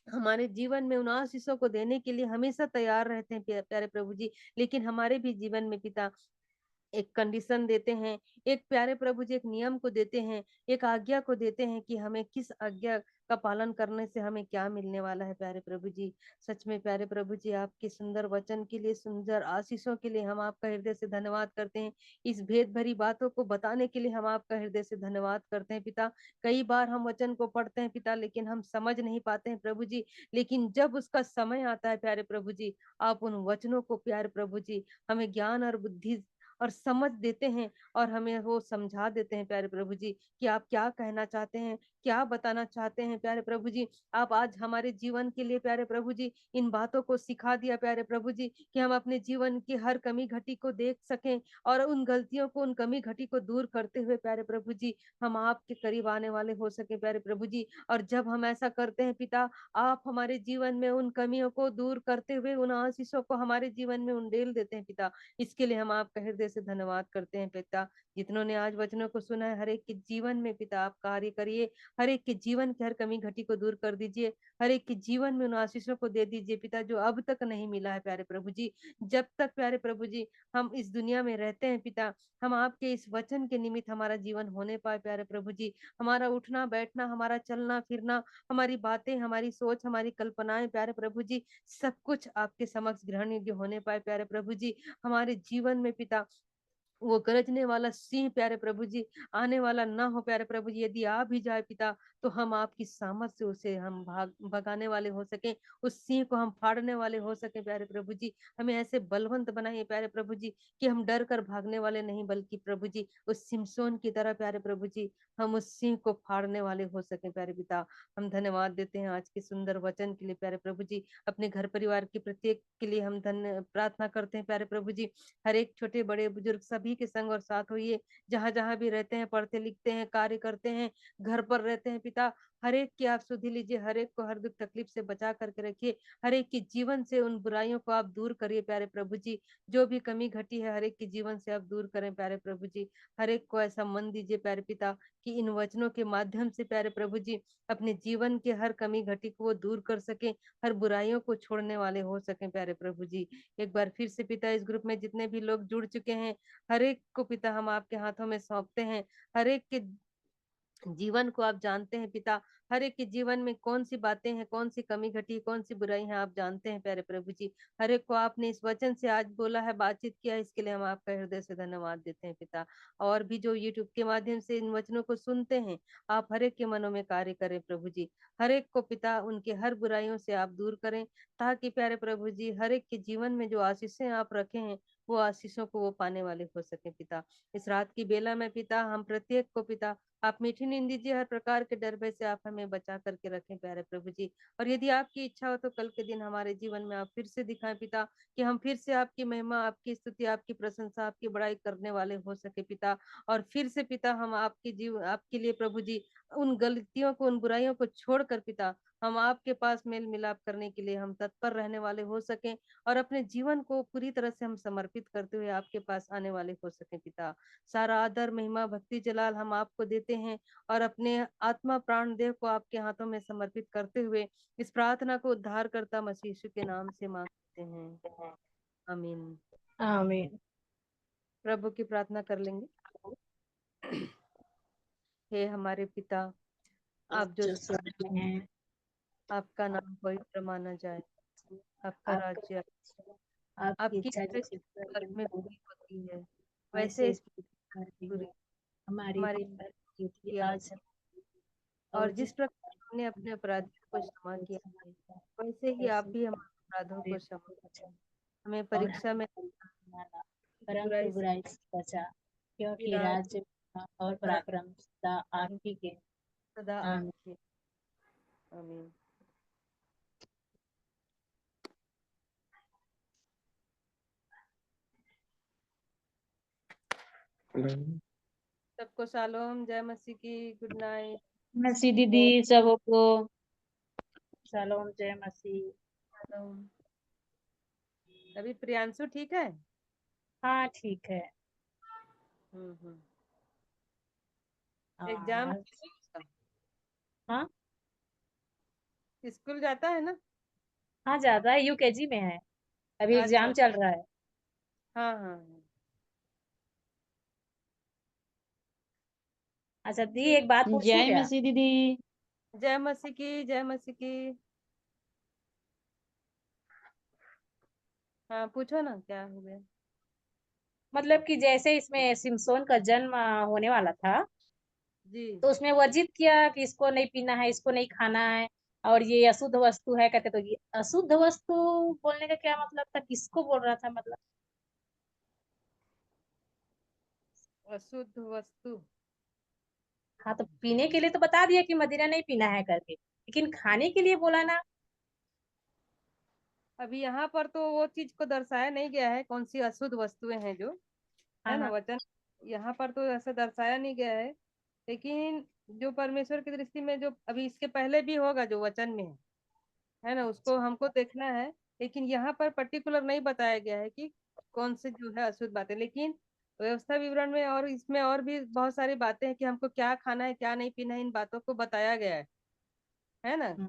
हमारे जीवन में उन आशीषों को देने के लिए हमेशा तैयार रहते हैं प्यारे प्रभु जी। लेकिन हमारे भी जीवन में पिता एक कंडीशन देते हैं, एक प्यारे प्रभु जी एक नियम को देते हैं, एक आज्ञा को देते हैं कि हमें किस आज्ञा का पालन करने से हमें क्या मिलने वाला है प्यारे प्रभु जी। सच में प्यारे प्रभु जी आपके सुंदर वचन के लिए, सुंदर आशीषों के लिए हम आपका हृदय से धन्यवाद करते हैं। इस भेद भरी बातों को बताने के लिए हम आपका हृदय से धन्यवाद करते हैं पिता। कई बार हम वचन को पढ़ते हैं पिता, लेकिन हम समझ नहीं पाते हैं प्रभु जी। लेकिन जब उसका समय आता है प्यारे प्रभु जी, आप उन वचनों को प्यारे प्रभु जी हमें ज्ञान और बुद्धि और समझ देते हैं, और हमें वो समझा देते हैं प्यारे प्रभु जी कि आप क्या कहना चाहते हैं, क्या बताना चाहते हैं प्यारे प्रभु जी। आप आज हमारे जीवन के लिए प्यारे प्रभु जी इन बातों को सिखा दिया प्यारे प्रभु जी कि हम अपने जीवन की हर कमी घटी को देख सकें, और उन गलतियों को, उन कमी घटी को दूर करते हुए प्यारे प्रभु जी हम आपके करीब आने वाले हो सके प्यारे प्रभु जी। और जब हम ऐसा करते हैं पिता, आप हमारे जीवन में उन कमियों को दूर करते हुए उन आशीषों को हमारे जीवन में उंडेल देते हैं पिता। इसके लिए हम आपका हृदय से धन्यवाद करते हैं पिता। जितनों ने आज वचनों को सुना है, हर एक के जीवन में पिता आप कार्य करिए, हर एक के जीवन की हर कमी घटी को दूर कर दीजिए, हर एक के जीवन में उन आशीषों को दे दीजिए पिता जो अब तक नहीं मिला है प्यारे प्रभु जी। जब तक प्यारे प्रभु जी हम इस दुनिया में रहते हैं पिता, हम आपके इस वचन के निमित्त हमारा जीवन होने पाए प्यारे प्रभु जी। हमारा उठना बैठना, हमारा चलना फिरना, हमारी बातें, हमारी सोच, हमारी कल्पनाएं प्यारे प्रभु जी सब कुछ आपके समक्ष ग्रहण योग्य होने पाए प्यारे प्रभु जी। हमारे जीवन में पिता वो गरजने वाला सिंह प्यारे प्रभु जी आने वाला ना हो प्यारे प्रभु जी। यदि आ भी जाए पिता, तो हम आपकी सामर्थ से उसे हम भगाने वाले हो सके, उस सिंह को हम फाड़ने वाले हो सके प्यारे प्रभु जी। हमें ऐसे बलवंत बनाइए प्यारे प्रभु जी कि हम डर कर भागने वाले नहीं, बल्कि प्रभु जी उस सिमसोन की तरह प्यारे प्रभु जी हम उस सिंह को फाड़ने वाले हो सके प्यारे पिता। हम धन्यवाद देते हैं आज के सुंदर वचन के लिए प्यारे प्रभु जी। अपने घर परिवार के प्रत्येक के लिए हम धन्य प्रार्थना करते हैं प्यारे प्रभु जी। हर एक छोटे बड़े बुजुर्ग सभी के संग और साथ होइए, जहां जहां भी रहते हैं, पढ़ते लिखते हैं, कार्य करते हैं, घर पर रहते हैं पिता। हर एक की आप सुधि लीजिए, हर एक को हर दुख तकलीफ से बचा करके रखिए, हर एक के जीवन से उन बुराइयों को आप दूर करिए प्यारे प्रभु जी। जो भी कमी घटी है हर एक के जीवन से आप दूर करें प्यारे प्रभु जी। हर एक को ऐसा मन दीजिए प्यारे पिता कि इन वचनों के माध्यम से प्यारे प्रभु जी अपने जीवन के हर कमी घटी को वो दूर कर सके, हर बुराइयों को छोड़ने वाले हो सके प्यारे प्रभु जी। एक बार फिर से पिता इस ग्रुप में जितने भी लोग जुड़ चुके हैं, हर एक को पिता हम आपके हाथों में सौंपते हैं। हर एक के जीवन को आप जानते हैं पिता, हर एक के जीवन में कौन सी बातें हैं, कौन सी कमी घटी, कौन सी बुराई है आप जानते हैं प्यारे प्रभु जी। हर एक को आपने इस वचन से आज बोला है, बातचीत किया है, इसके लिए हम आपका हृदय से धन्यवाद देते हैं पिता। और भी जो यूट्यूब के माध्यम से इन वचनों को सुनते हैं, आप हर एक के मनों में कार्य करें प्रभु जी। हर एक को पिता उनके हर बुराइयों से आप दूर करें, ताकि प्यारे प्रभु जी हर एक के जीवन में जो आशीषें आप रखे हैं, वो आशीषों को वो पाने वाले हो सके पिता। इस रात की बेला में पिता हम प्रत्येक को पिता आप मीठी नींद दीजिए, हर प्रकार के डर भय से आप हमें बचा करके रखें प्यारे प्रभु जी। और यदि आपकी इच्छा हो तो कल के दिन हमारे जीवन में आप फिर से दिखाएं पिता, कि हम फिर से आपकी महिमा, आपकी स्तुति, आपकी प्रशंसा, आपकी बड़ाई करने वाले हो सके पिता। और फिर से पिता हम आपके लिए प्रभु जी उन गलतियों को, उन बुराइयों को छोड़कर पिता हम आपके पास मेल मिलाप करने के लिए हम तत्पर रहने वाले हो सके, और अपने जीवन को पूरी तरह से हम समर्पित करते हुए आपके पास आने वाले हो सके पिता। सारा आदर महिमा भक्ति जलाल हम आपको देते हैं, और अपने आत्मा प्राण देह को आपके हाथों में समर्पित करते हुए इस प्रार्थना को उद्धारकर्ता मसीह यीशु के नाम से मांगते हैं, आमीन। आमीन। प्रभु की प्रार्थना कर लेंगे। हे हमारे पिता, आप जो जो स्वर्ग में है, आपका नाम पवित्र माना जाए, आपका राज्य, आपकी आपकी इच्छा इच्छा जैसे स्वर्ग में पूरी होती है, वैसे वैसे इस इस प्रकार भी पूरी हो। हमारी हमारी ड्यूटी की आज आज, और और जिस प्रकार हमने अपने अपराधियों को क्षमा किया है, वैसे ही आप भी हमारे अपराधों को क्षमा करें। हमें और परीक्षा में परंतु बुराई से बुराई से बचा, क्योंकि राज राज्य और और पराक्रम सदा आपकी के। सदा आमीन। आपके, आमीन। सबको शालोम, जय मसीह की, गुड नाइट। मसीह दीदी सबको शालोम, जय मसीह। शालोम। अभी प्रियांशु ठीक है? हाँ ठीक है। हम्म। एग्जाम हाँ हाँ स्कूल जाता है ना? हाँ, ज्यादा है, यूकेजी में है, अभी अच्छा, एग्जाम चल रहा है। हाँ हाँ हाँ। अच्छा दी, एक बात पूछूं जय क्या? मसीह दीदी। जय मसीह की, जय मसीह की। हाँ पूछो ना, क्या हो गया। मतलब कि जैसे इसमें सिमसोन का जन्म होने वाला था, जी। तो उसमें वर्जित किया कि इसको नहीं पीना है, इसको नहीं खाना है, और ये अशुद्ध वस्तु है कहते, तो ये अशुद्ध वस्तु बोलने का क्या मतलब था, किसको बोल रहा था मतलब? अशुद्ध वस्तु। हाँ, तो पीने के लिए तो बता दिया कि मदिरा नहीं पीना है करके, लेकिन खाने के लिए बोला ना। अभी यहाँ पर तो वो चीज को दर्शाया नहीं गया है, कौन सी अशुद्ध वस्तुएं हैं जो, है हाँ ना, हाँ। वचन यहाँ पर तो ऐसा दर्शाया नहीं गया है। लेकिन जो परमेश्वर की दृष्टि में जो अभी इसके पहले भी होगा जो वचन में है ना, उसको हमको देखना है। लेकिन यहाँ पर पर्टिकुलर नहीं बताया गया है कि कौन से जो है अशुद्ध बातें। लेकिन व्यवस्था विवरण में और इसमें और भी बहुत सारी बातें हैं कि हमको क्या खाना है क्या नहीं पीना है, इन बातों को बताया गया है ना। हम्म।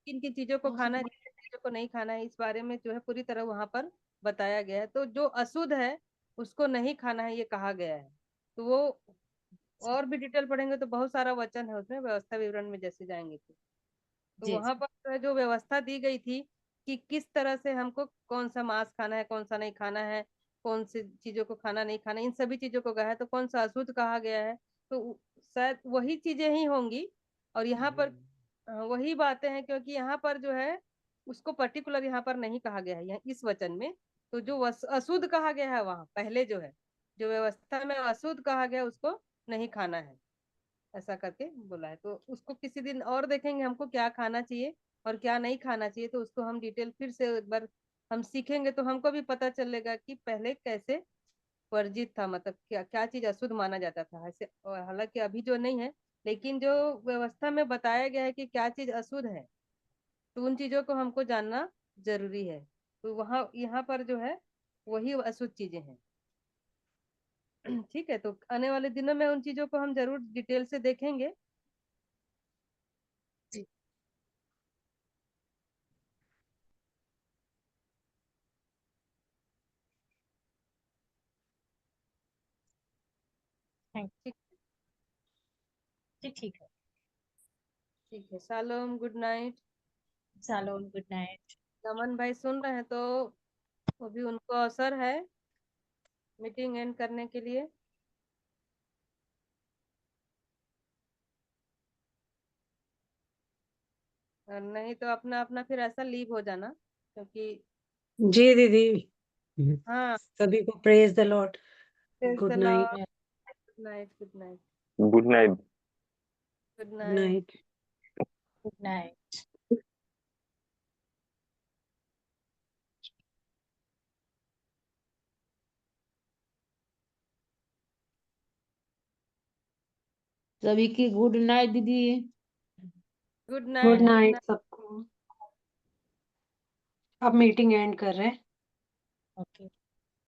किन किन चीजों को खाना है, किन किन चीजों को नहीं खाना है, इस बारे में जो है पूरी तरह वहां पर बताया गया है। तो जो अशुद्ध है उसको नहीं खाना है ये कहा गया है। तो वो और भी डिटेल पढ़ेंगे तो बहुत सारा वचन है उसमें, व्यवस्था विवरण में जैसे जाएंगे तो जी वहां जी। पर जो व्यवस्था दी गई थी कि किस तरह से हमको कौन सा मांस खाना है कौन सा नहीं खाना है, कौन सी चीजों को खाना नहीं खाना, इन सभी चीजों को कहा है। तो कौन सा अशुद्ध कहा गया है, तो शायद वही चीजें ही होंगी। और यहाँ पर वही बातें हैं, क्योंकि यहाँ पर जो है उसको पर्टिकुलर यहाँ पर नहीं कहा गया है यहाँ इस वचन में। तो जो अशुद्ध कहा गया है वहां पहले जो है, जो व्यवस्था में अशुद्ध कहा गया उसको नहीं खाना है, ऐसा करके बोला है। तो उसको किसी दिन और देखेंगे हमको क्या खाना चाहिए और क्या नहीं खाना चाहिए, तो उसको हम डिटेल फिर से एक बार हम सीखेंगे तो हमको भी पता चलेगा कि पहले कैसे वर्जित था, मतलब क्या क्या चीज अशुद्ध माना जाता था ऐसे। और हालांकि अभी जो नहीं है, लेकिन जो व्यवस्था में बताया गया है कि क्या चीज अशुद्ध है, तो उन चीजों को हमको जानना जरूरी है। तो वहाँ यहाँ पर जो है वही अशुद्ध चीजें हैं। ठीक है, तो आने वाले दिनों में उन चीजों को हम जरूर डिटेल से देखेंगे। जी। थैंक। ठीक। जी ठीक है। ठीक है, शालोम, गुड नाइट। चलो, गुड नाइट। नमन भाई सुन रहे हैं तो अभी उनको अवसर है मीटिंग एंड करने के लिए, और नहीं तो अपना अपना फिर ऐसा लीव हो जाना, क्योंकि जी दीदी, हाँ। सभी को praise the Lord. Praise the good Lord. Night. Good night, good night, good night. Good good night. Night. Good night. सभी की गुड नाइट दीदी। Good good night, good night night. सबको। अब मीटिंग एंड कर रहे हैं।